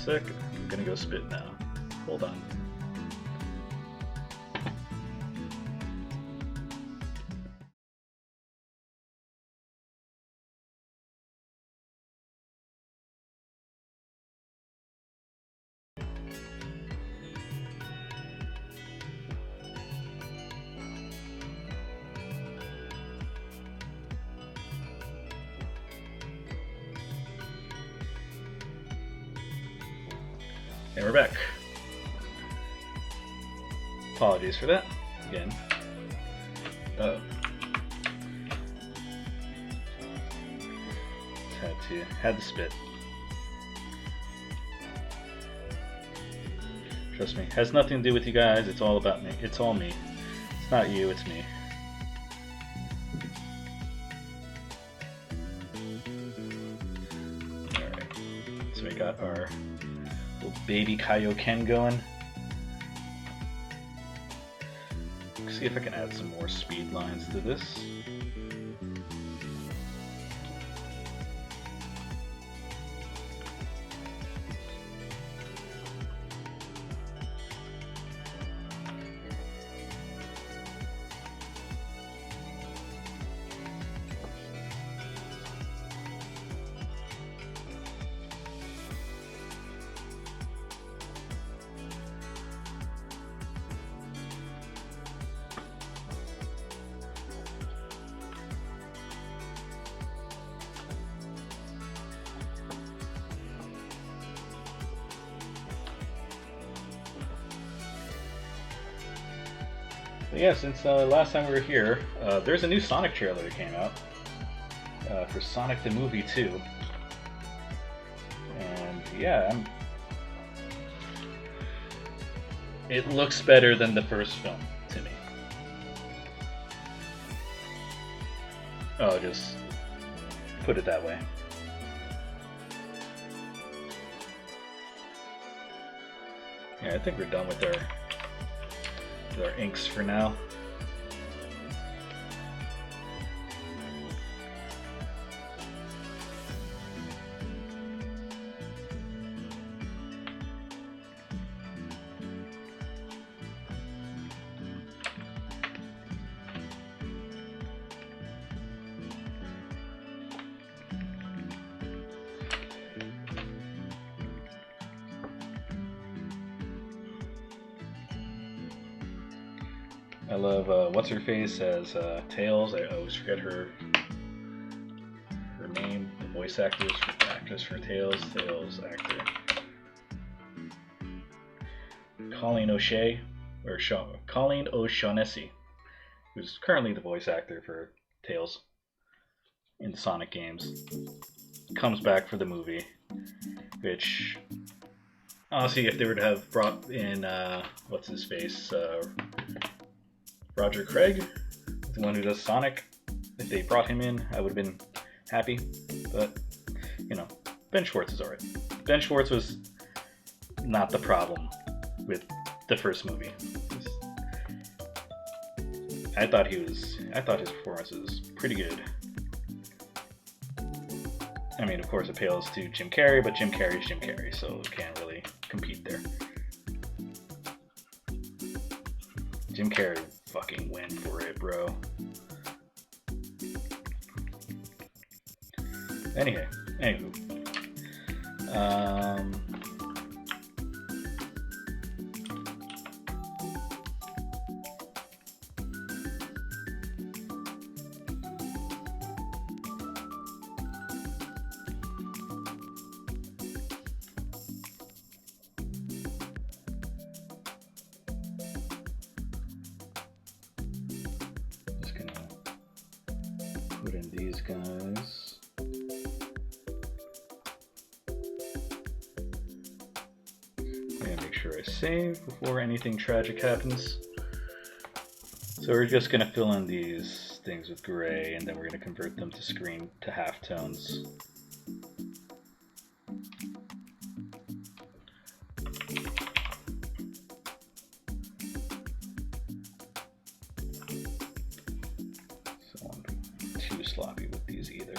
sec. I'm gonna go spit now. Hold on. And we're back. Apologies for that. Again. Had to spit. Trust me, has nothing to do with you guys. It's all about me. It's all me. It's not you. It's me. All right. So we got our little baby Kaioken going. Let's see if I can add some more speed lines to this. But yeah, since last time we were here, there's a new Sonic trailer that came out for Sonic the Movie 2. And yeah, it looks better than the first film to me. I'll just put it that way. Yeah, I think we're done with our inks for now. I love what's her face as Tails. I always forget her name. The voice actress for Tails actor. Colleen O'Shea Colleen O'Shaughnessy, who's currently the voice actor for Tails in Sonic games, comes back for the movie. Which honestly, if they were to have brought in what's his face. Roger Craig, the one who does Sonic, if they brought him in, I would have been happy. But, you know, Ben Schwartz is alright. Ben Schwartz was not the problem with the first movie. I thought his performance was pretty good. I mean, of course, it pales to Jim Carrey, but Jim Carrey's Jim Carrey, so it can't really compete there. Jim Carrey fucking win for it, bro. Anywho. Put in these guys. And make sure I save before anything tragic happens. So we're just gonna fill in these things with gray, and then we're gonna convert them to screen to halftones. Sloppy with these either.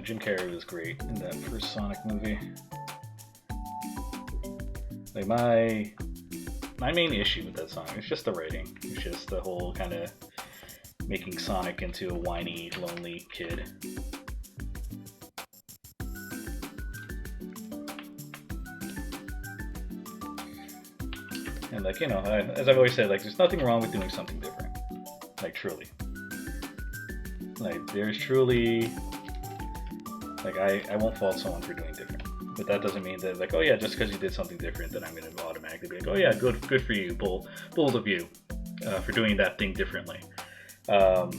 Jim Carrey was great in that first Sonic movie. Like my main issue with that song is just the writing. It's just the whole kind of making Sonic into a whiny, lonely kid. And like, you know, as I've always said, like there's nothing wrong with doing something different. Like truly. Like there's truly, like I won't fault someone for doing different. But that doesn't mean that like, oh yeah, just because you did something different that I'm going to automatically be like, oh yeah, good for you, bold of you for doing that thing differently. Yeah,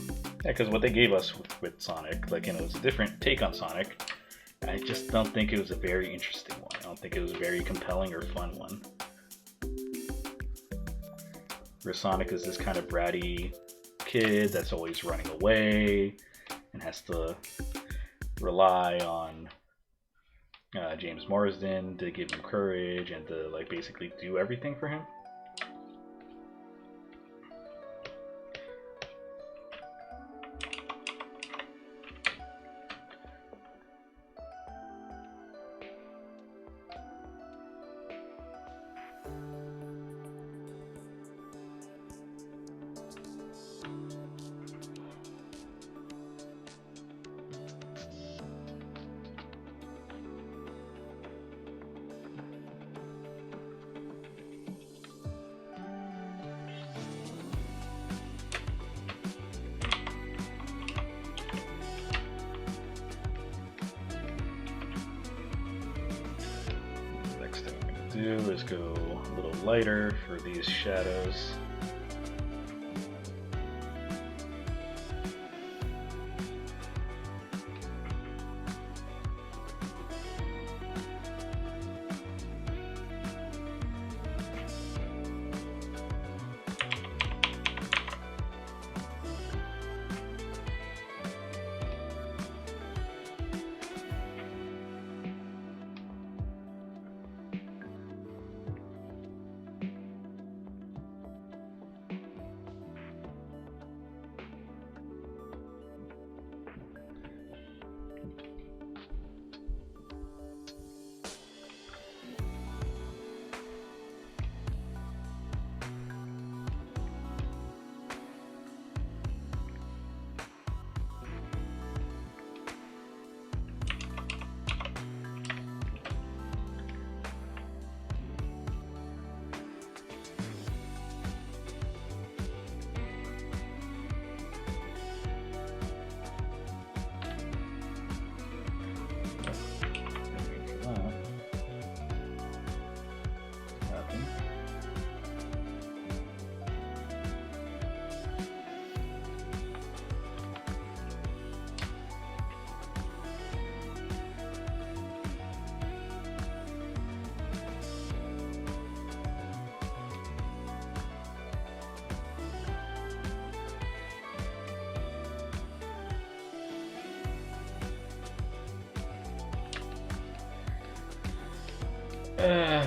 because what they gave us with Sonic, like, you know, it was a different take on Sonic. I just don't think it was a very interesting one. I don't think it was a very compelling or fun one. Where Sonic is this kind of bratty kid that's always running away and has to rely on James Marsden to give him courage and to like basically do everything for him. Is go a little lighter for these shadows.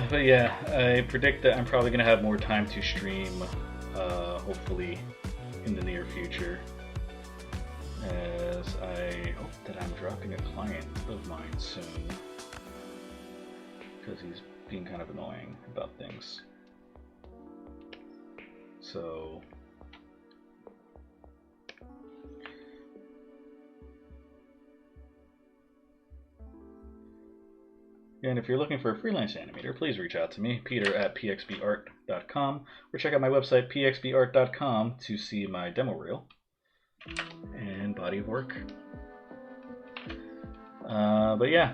But yeah, I predict that I'm probably going to have more time to stream, hopefully in the near future, as I hope that I'm dropping a client of mine soon, because he's being kind of annoying about things. So and if you're looking for a freelance animator, please reach out to me, Peter at pxbart.com, or check out my website, pxbart.com, to see my demo reel and body of work. But yeah,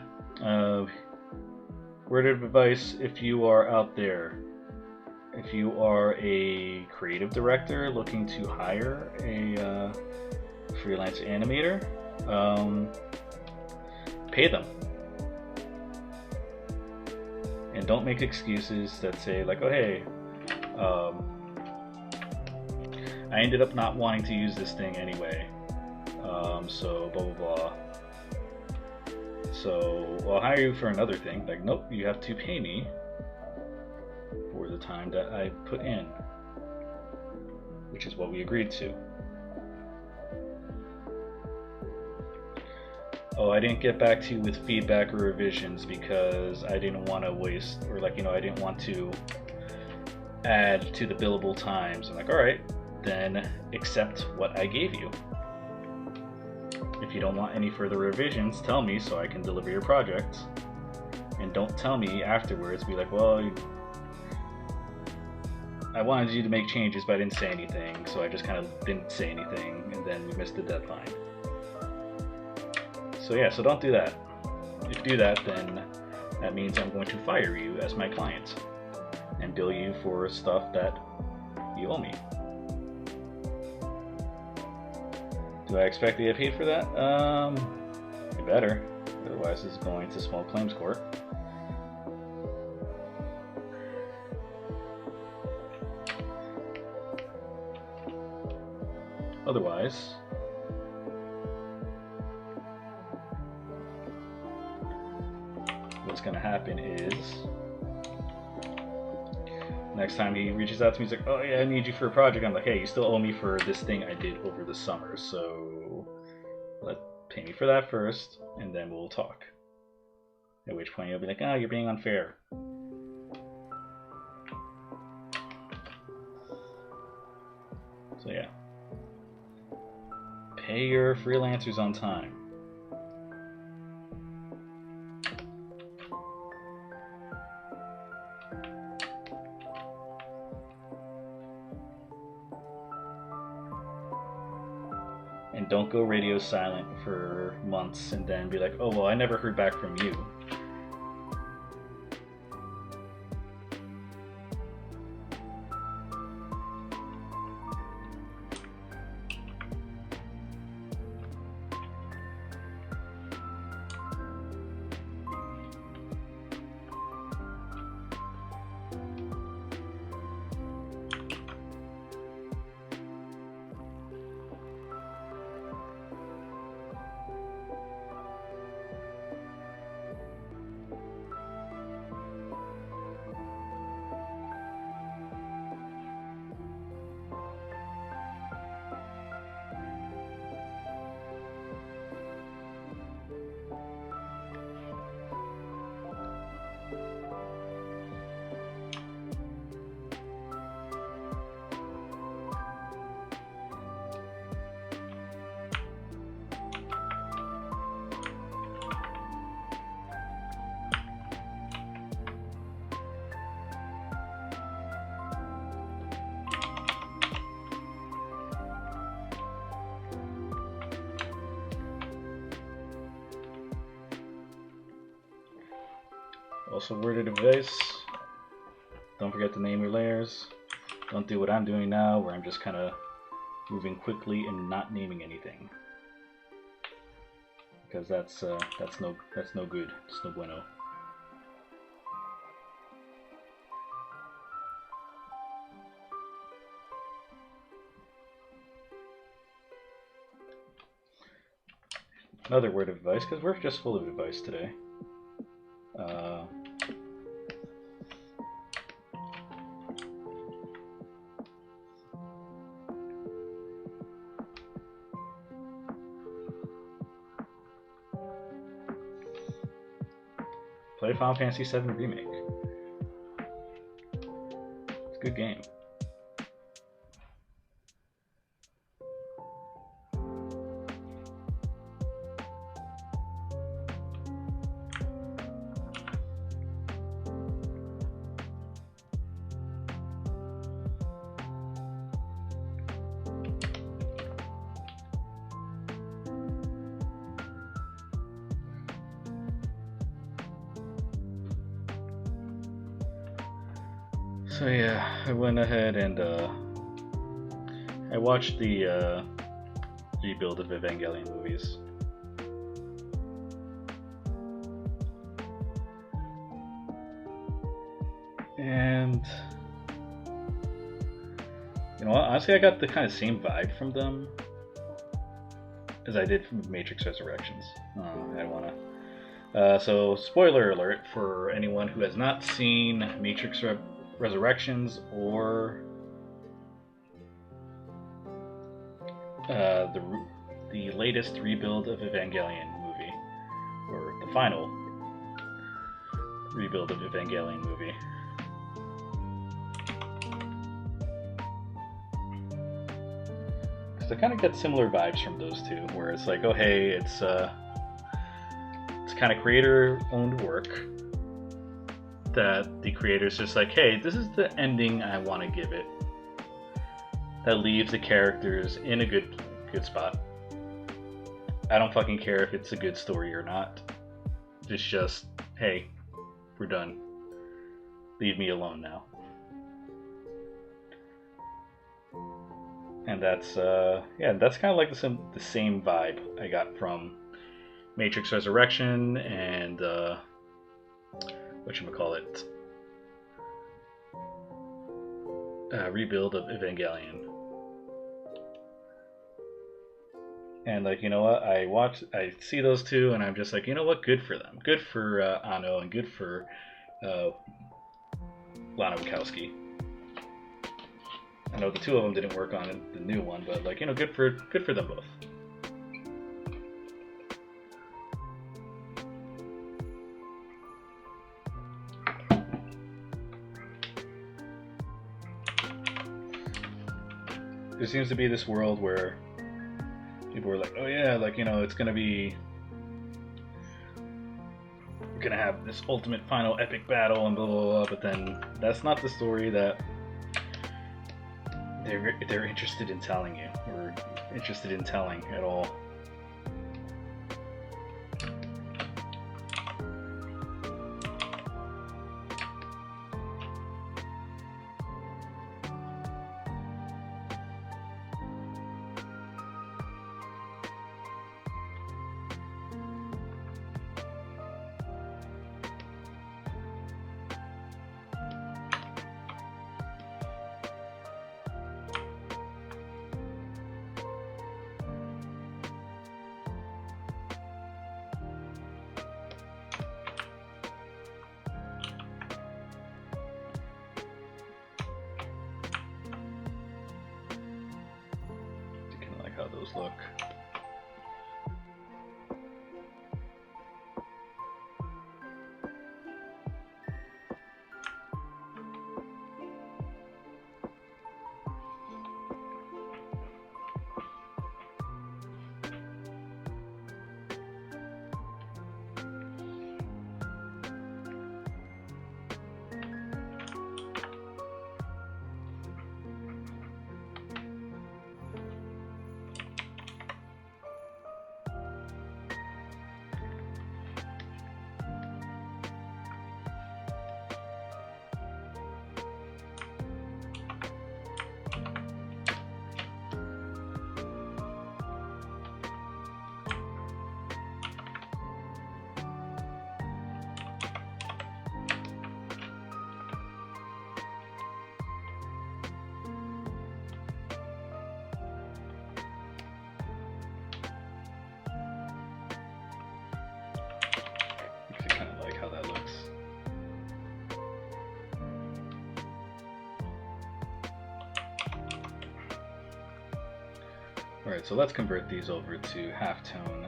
word of advice if you are out there, if you are a creative director looking to hire a freelance animator, pay them. And don't make excuses that say like, oh hey, I ended up not wanting to use this thing anyway, so blah blah blah. So I'll hire you for another thing. Like, nope, you have to pay me for the time that I put in, which is what we agreed to. oh, I didn't get back to you with feedback or revisions because I didn't want to waste, or like, I didn't want to add to the billable times. I'm like, all right, then accept what I gave you. If you don't want any further revisions, tell me so I can deliver your project. And don't tell me afterwards, be like, well, I wanted you to make changes, but I didn't say anything, so I just kind of didn't say anything, and then we missed the deadline. So yeah, so don't do that. If you do that, then that means I'm going to fire you as my client and bill you for stuff that you owe me. Do I expect to get paid for that? You better. Otherwise, it's going to small claims court. Otherwise, what's going to happen is next time he reaches out to me, he's like, oh yeah, I need you for a project. I'm like, hey, you still owe me for this thing I did over the summer, so pay me for that first, and then we'll talk. At which point you'll be like, oh, you're being unfair. So yeah. Pay your freelancers on time. And don't go radio silent for months and then be like, oh, well, I never heard back from you. Also, word of advice, don't forget to name your layers. Don't do what I'm doing now, where I'm just kind of moving quickly and not naming anything, because that's no good. It's no bueno. Another word of advice, because we're just full of advice today. Play Final Fantasy VII Remake. It's a good game. So yeah, I went ahead and I watched the rebuild of Evangelion movies. And honestly, I got the kind of same vibe from them as I did from Matrix Resurrections. I don't want to. So, spoiler alert for anyone who has not seen Matrix Resurrections or the latest rebuild of Evangelion movie. final rebuild of Evangelion movie. Because I kind of get similar vibes from those two, where it's like, oh hey, it's kind of creator-owned work that the creator's just like, hey, this is the ending I want to give it. That leaves the characters in a good spot. I don't fucking care if it's a good story or not. It's just, hey, we're done. Leave me alone now. And that's that's kind of like the same vibe I got from Matrix Resurrection and whatchamacallit, rebuild of Evangelion. And like, you know what, I see those two and I'm just like, you know what, good for them. Good for Anno and good for Lana Wachowski. I know the two of them didn't work on the new one, but like, you know, good for them both. There seems to be this world where people were like, oh yeah, like, you know, it's gonna have this ultimate final epic battle and blah blah blah, but then that's not the story that they're interested in telling you, or interested in telling at all. How those look. Alright, so let's convert these over to halftones.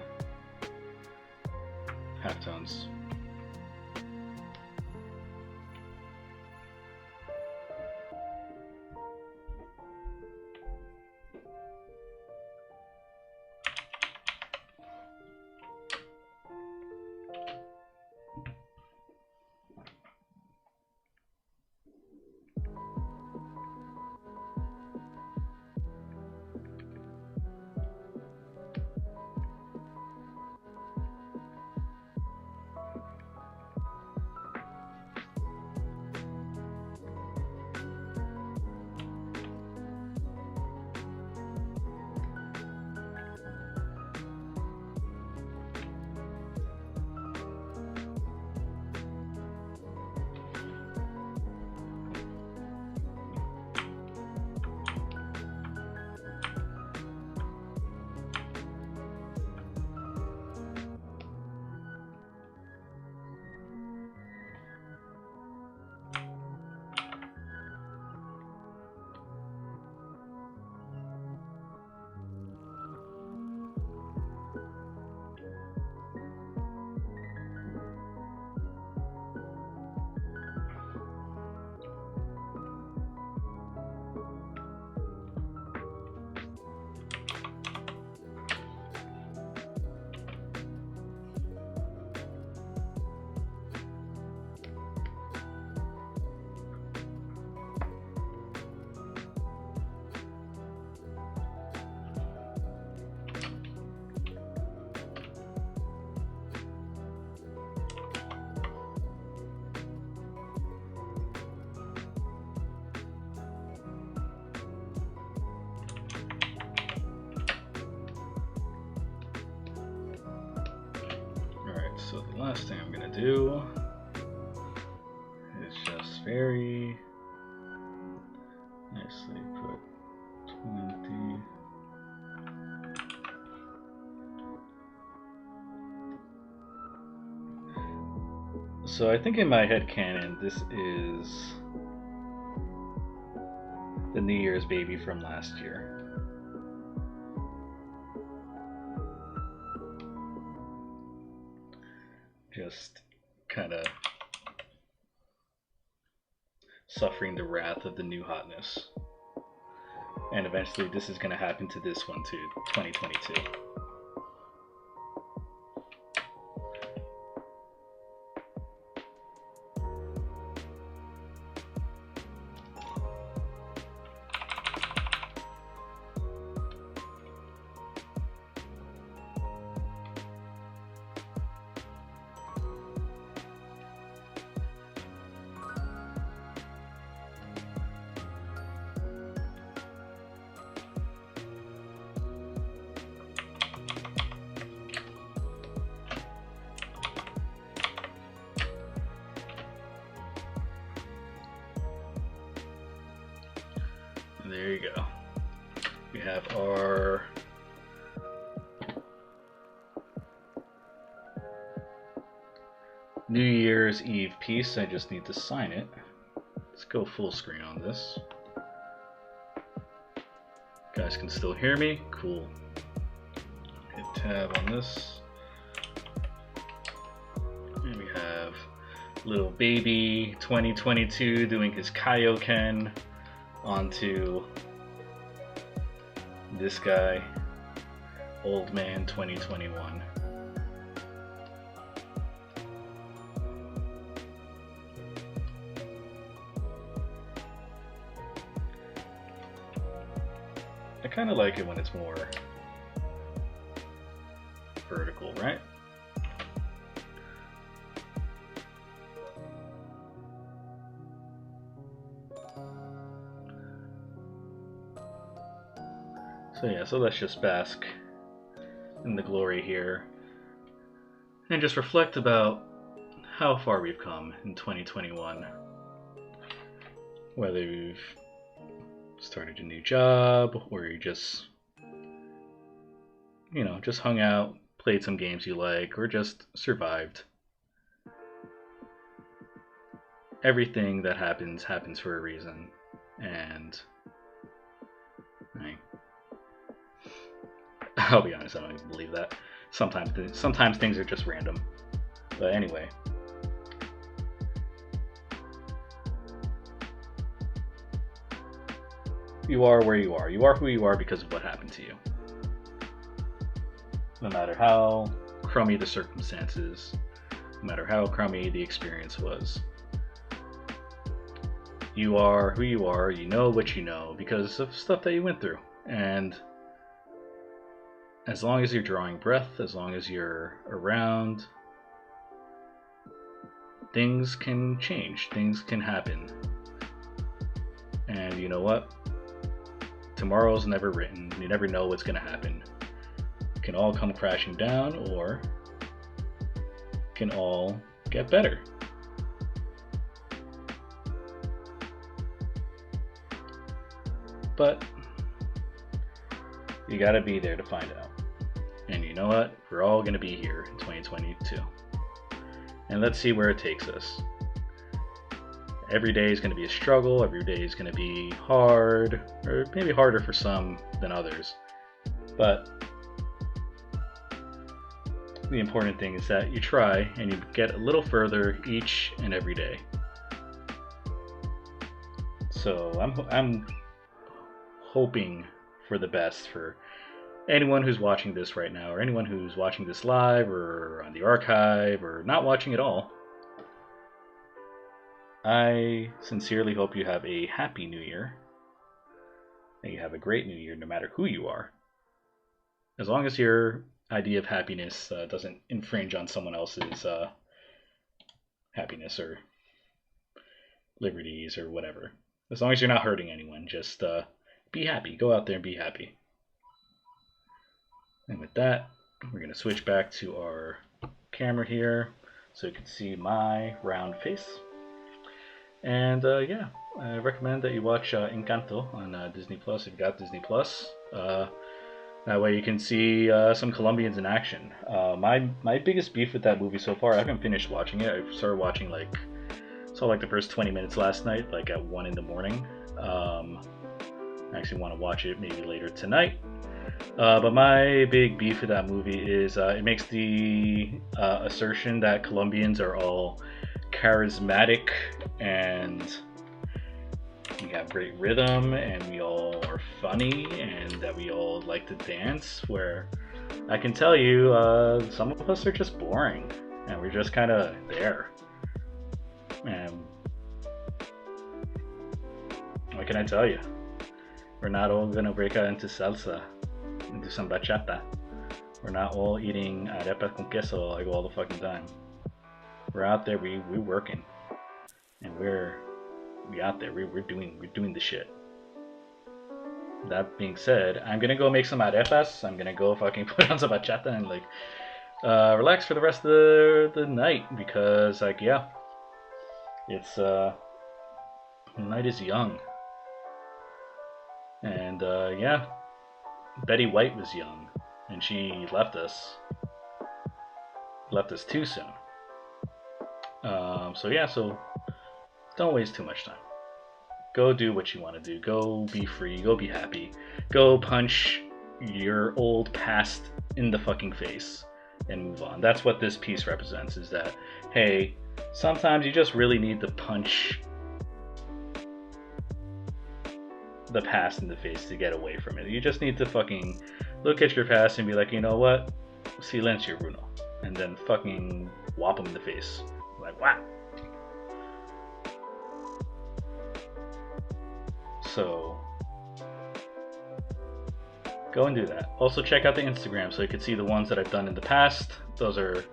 So the last thing I'm gonna do is just very nicely put 20. So I think in my head canon, this is the New Year's baby from last year. Just kind of suffering the wrath of the new hotness. And eventually this is going to happen to this one too, 2022. There you go. We have our New Year's Eve piece. I just need to sign it. Let's go full screen on this. You guys can still hear me? Cool. Hit tab on this. And we have little baby 2022 doing his Kaioken onto this guy, old man 2021. I kind of like it when it's more vertical, right? So yeah, so let's just bask in the glory here and just reflect about how far we've come in 2021. Whether you've started a new job or you just, you know, just hung out, played some games you like, or just survived. Everything that happens for a reason, and I'll be honest, I don't even believe that. Sometimes things are just random. But anyway. You are where you are. You are who you are because of what happened to you. No matter how crummy the circumstances, no matter how crummy the experience was. You are who you are, you know what you know because of stuff that you went through. And as long as you're drawing breath, as long as you're around, things can change, things can happen. And you know what? Tomorrow's never written. You never know what's going to happen. It can all come crashing down, or it can all get better. But you gotta be there to find out. And you know what? We're all gonna be here in 2022. And let's see where it takes us. Every day is gonna be a struggle, every day is gonna be hard, or maybe harder for some than others. But the important thing is that you try and you get a little further each and every day. So I'm hoping for the best for anyone who's watching this right now, or anyone who's watching this live or on the archive or not watching at all. I sincerely hope you have a happy new year and you have a great new year no matter who you are. As long as your idea of happiness doesn't infringe on someone else's happiness or liberties or whatever. As long as you're not hurting anyone, just be happy. Go out there and be happy. And with that, we're going to switch back to our camera here so you can see my round face. And yeah, I recommend that you watch Encanto on Disney Plus if you got Disney Plus. That way you can see some Colombians in action. My biggest beef with that movie so far, I haven't finished watching it. I started watching saw the first 20 minutes last night, like at 1 in the morning. I actually want to watch it maybe later tonight. But my big beef with that movie is it makes the assertion that Colombians are all charismatic and we have great rhythm and we all are funny and that we all like to dance, where I can tell you some of us are just boring and we're just kind of there. And what can I tell you? We're not all gonna break out into salsa and do some bachata. We're not all eating arepas con queso like all the fucking time. We're out there, we're working, and we out there, we're doing the shit. That being said, I'm gonna go make some arepas. I'm gonna go fucking put on some bachata and relax for the rest of the night, because yeah, it's the night is young, and yeah, Betty White was young, and she left us too soon. So yeah, so don't waste too much time. Go do what you want to do. Go be free. Go be happy. Go punch your old past in the fucking face and move on. That's what this piece represents, is that, hey, sometimes you just really need to punch the past in the face to get away from it. You just need to fucking look at your past and be like, you know what? Silencio, Bruno. And then fucking whop him in the face. Like, wow. So go and do that. Also check out the Instagram so you can see the ones that I've done in the past. Those are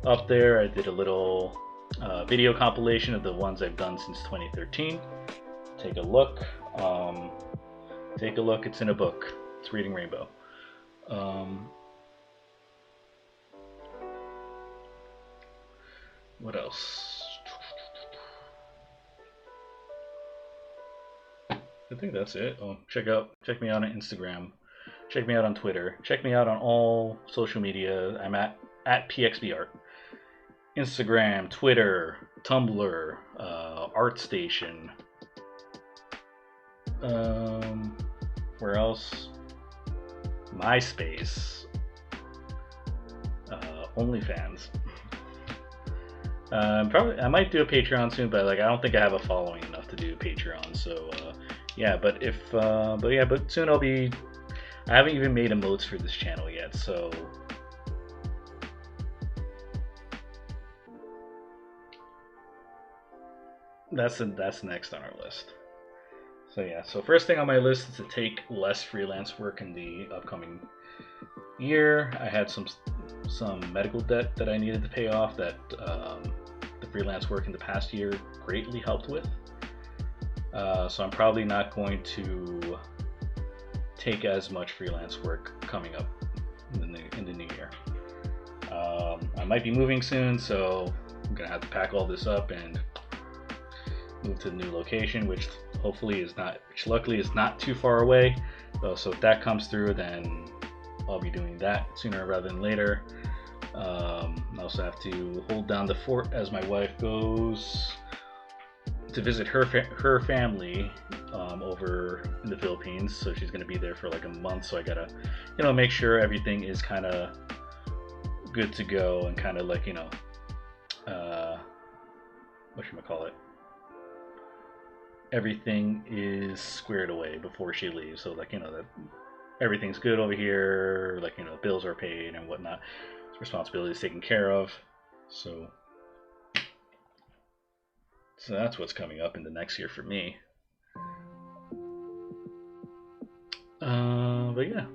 up there. I did a little video compilation of the ones I've done since 2013. Take a look. Take a look. It's in a book. It's Reading Rainbow. What else? I think that's it. Oh, check me out on Instagram. Check me out on Twitter. Check me out on all social media. I'm at PXBArt. Instagram, Twitter, Tumblr, ArtStation. Where else? MySpace. OnlyFans. Probably I might do a Patreon soon, but I don't think I have a following enough to do Patreon. So yeah, but soon I'll be. I haven't even made emotes for this channel yet, so that's next on our list. So yeah, so first thing on my list is to take less freelance work in the upcoming year. I had some medical debt that I needed to pay off that the freelance work in the past year greatly helped with. So I'm probably not going to take as much freelance work coming up in the new year. I might be moving soon, so I'm gonna have to pack all this up and move to the new location, which luckily is not too far away. So if that comes through, then I'll be doing that sooner rather than later. I also have to hold down the fort as my wife goes to visit her family over in the Philippines. So she's going to be there for like a month. So I gotta, make sure everything is kind of good to go and kind of like, whatchamacallit, everything is squared away before she leaves. So like, that everything's good over here, like, bills are paid and whatnot. Responsibilities taken care of. So that's what's coming up in the next year for me. But yeah,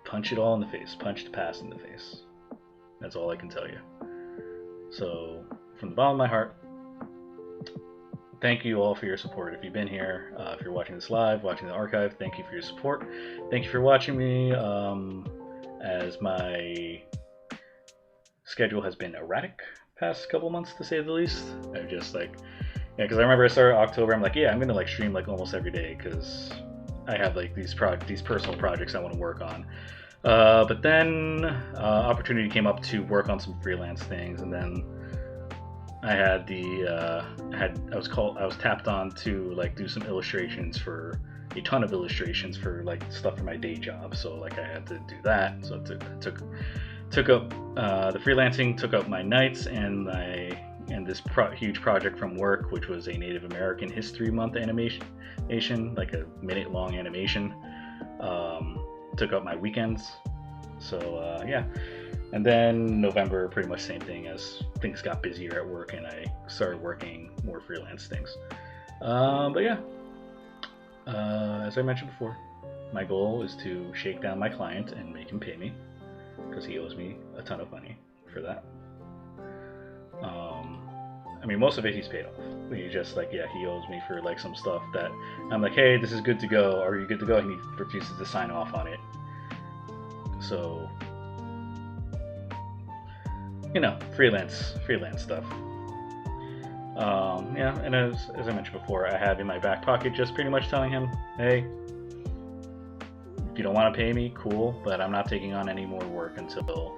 punch it all in the face. Punch the past in the face. That's all I can tell you. So from the bottom of my heart, thank you all for your support. If you've been here, if you're watching this live, watching the archive, thank you for your support. Thank you for watching me as my schedule has been erratic past couple months, to say the least. I just like, yeah, because I remember I started October. I'm like, yeah, I'm gonna like stream like almost every day because I have like these personal projects I want to work on. But then opportunity came up to work on some freelance things, and then I had I was tapped on to like do some illustrations for a ton of illustrations for like stuff for my day job. So like I had to do that. So it took up the freelancing took up my nights and this huge project from work, which was a Native American History Month animation, like a minute-long animation, took up my weekends. So yeah, and then November, pretty much same thing, as things got busier at work and I started working more freelance things. But yeah, as I mentioned before, my goal is to shake down my client and make him pay me, because he owes me a ton of money for that. I mean, most of it he's paid off. He just like, yeah, he owes me for like some stuff that I'm like, hey, this is good to go. Are you good to go? And he refuses to sign off on it. So, you know, freelance stuff. Yeah, and as I mentioned before, I have in my back pocket just pretty much telling him, hey, if you don't want to pay me, cool, but I'm not taking on any more work until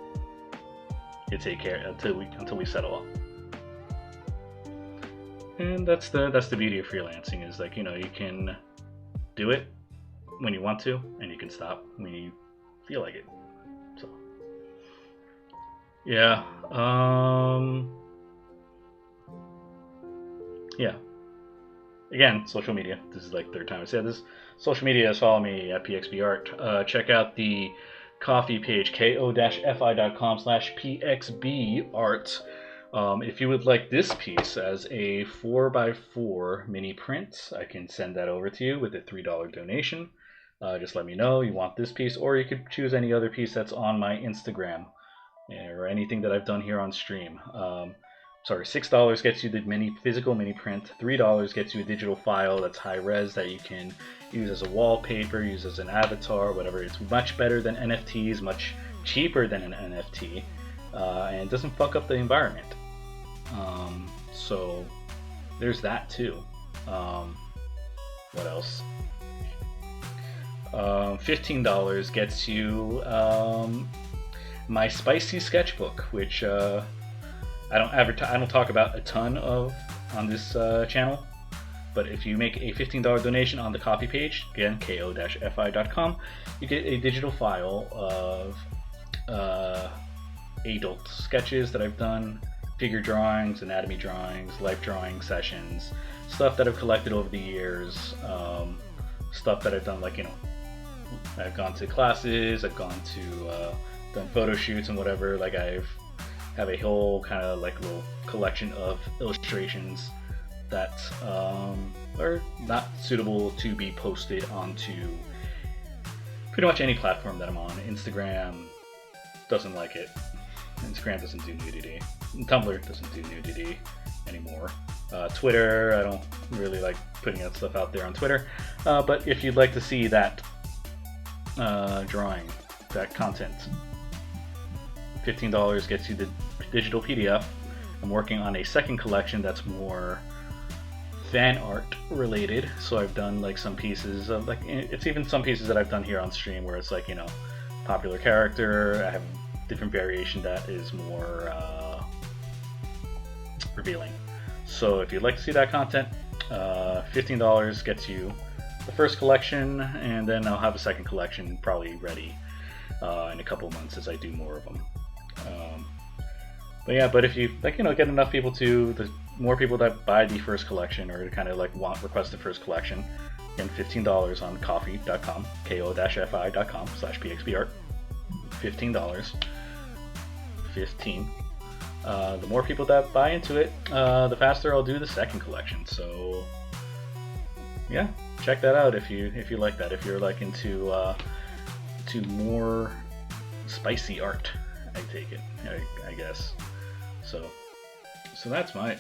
we settle up. And that's the beauty of freelancing, is like, you know, you can do it when you want to, and you can stop when you feel like it. So yeah, yeah. Again, social media. This is like third time I said this. Social media is follow me at PXBArt. Check out the Ko-fi page, ko-fi.com/PXBArt. If you would like this piece as a 4x4 mini print, I can send that over to you with a $3 donation. Just let me know you want this piece, or you could choose any other piece that's on my Instagram or anything that I've done here on stream. $6 gets you the physical mini print. $3 gets you a digital file that's high res that you can use as a wallpaper, use as an avatar, whatever. It's much better than NFTs, much cheaper than an NFT, and doesn't fuck up the environment. So there's that too. What else? $15 gets you my spicy sketchbook, which I don't talk about a ton of on this channel, but if you make a $15 donation on the Ko-fi page, again, ko-fi.com, you get a digital file of adult sketches that I've done, figure drawings, anatomy drawings, life drawing sessions, stuff that I've collected over the years, stuff that I've done, like, you know, I've gone to classes, I've gone to done photo shoots and whatever. Like, I've have a whole kind of like little collection of illustrations that are not suitable to be posted onto pretty much any platform that I'm on. Instagram doesn't like it. Instagram doesn't do nudity. Tumblr doesn't do nudity anymore. Twitter, I don't really like putting that stuff out there on Twitter. But if you'd like to see that drawing, that content, $15 gets you the digital PDF. I'm working on a second collection that's more fan art related. So I've done like some pieces of like, it's even some pieces that I've done here on stream where it's like, you know, popular character. I have different variation that is more revealing. So if you'd like to see that content, $15 gets you the first collection, and then I'll have a second collection probably ready in a couple months as I do more of them. But yeah, but if you like, you know, get enough people the more people that buy the first collection or kind of like request the first collection, again, $15 on ko-fi.com, ko-fi.com/pxbart, $15, 15. The more people that buy into it, the faster I'll do the second collection. So yeah, check that out if you like that. If you're like into to more spicy art, I take it, I guess. So that's my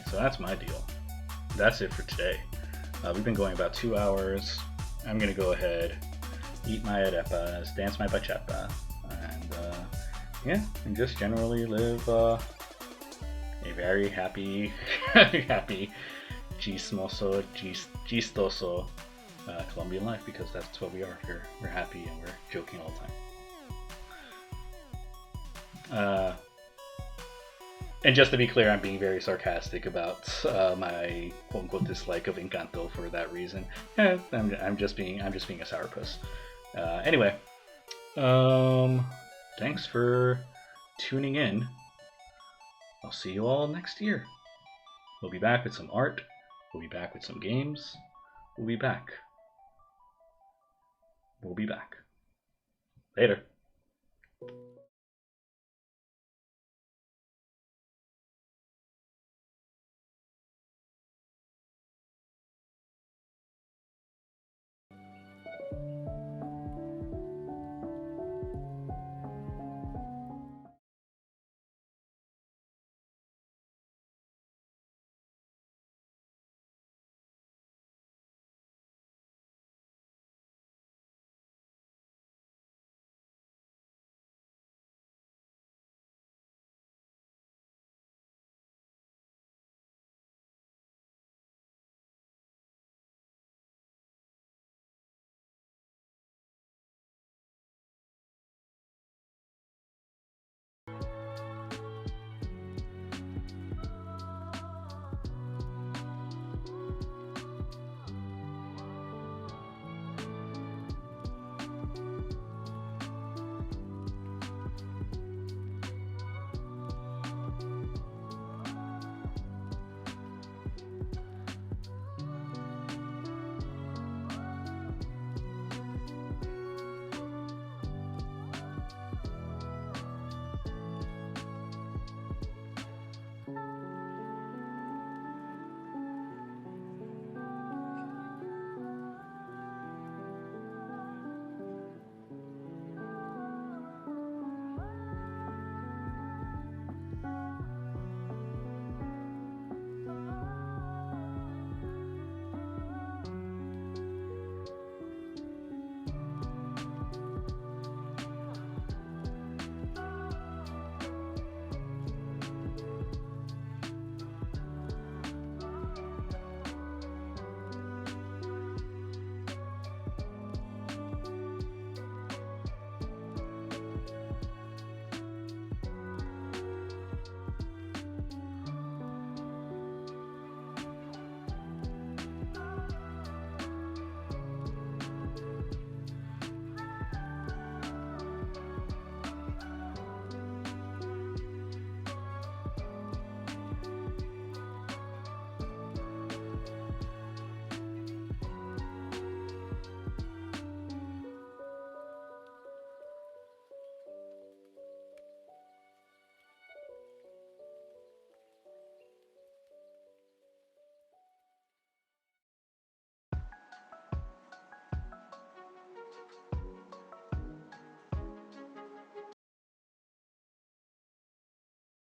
deal. That's it for today. We've been going about 2 hours. I'm gonna go ahead, eat my arepas, dance my bachata, and yeah, and just generally live a very happy, happy, chistoso Colombian life, because that's what we are here. We're happy and we're joking all the time. And just to be clear, I'm being very sarcastic about my quote-unquote dislike of Encanto for that reason. Yeah, I'm just being a sourpuss. Anyway, thanks for tuning in. I'll see you all next year. We'll be back with some art. We'll be back with some games. We'll be back. We'll be back. Later.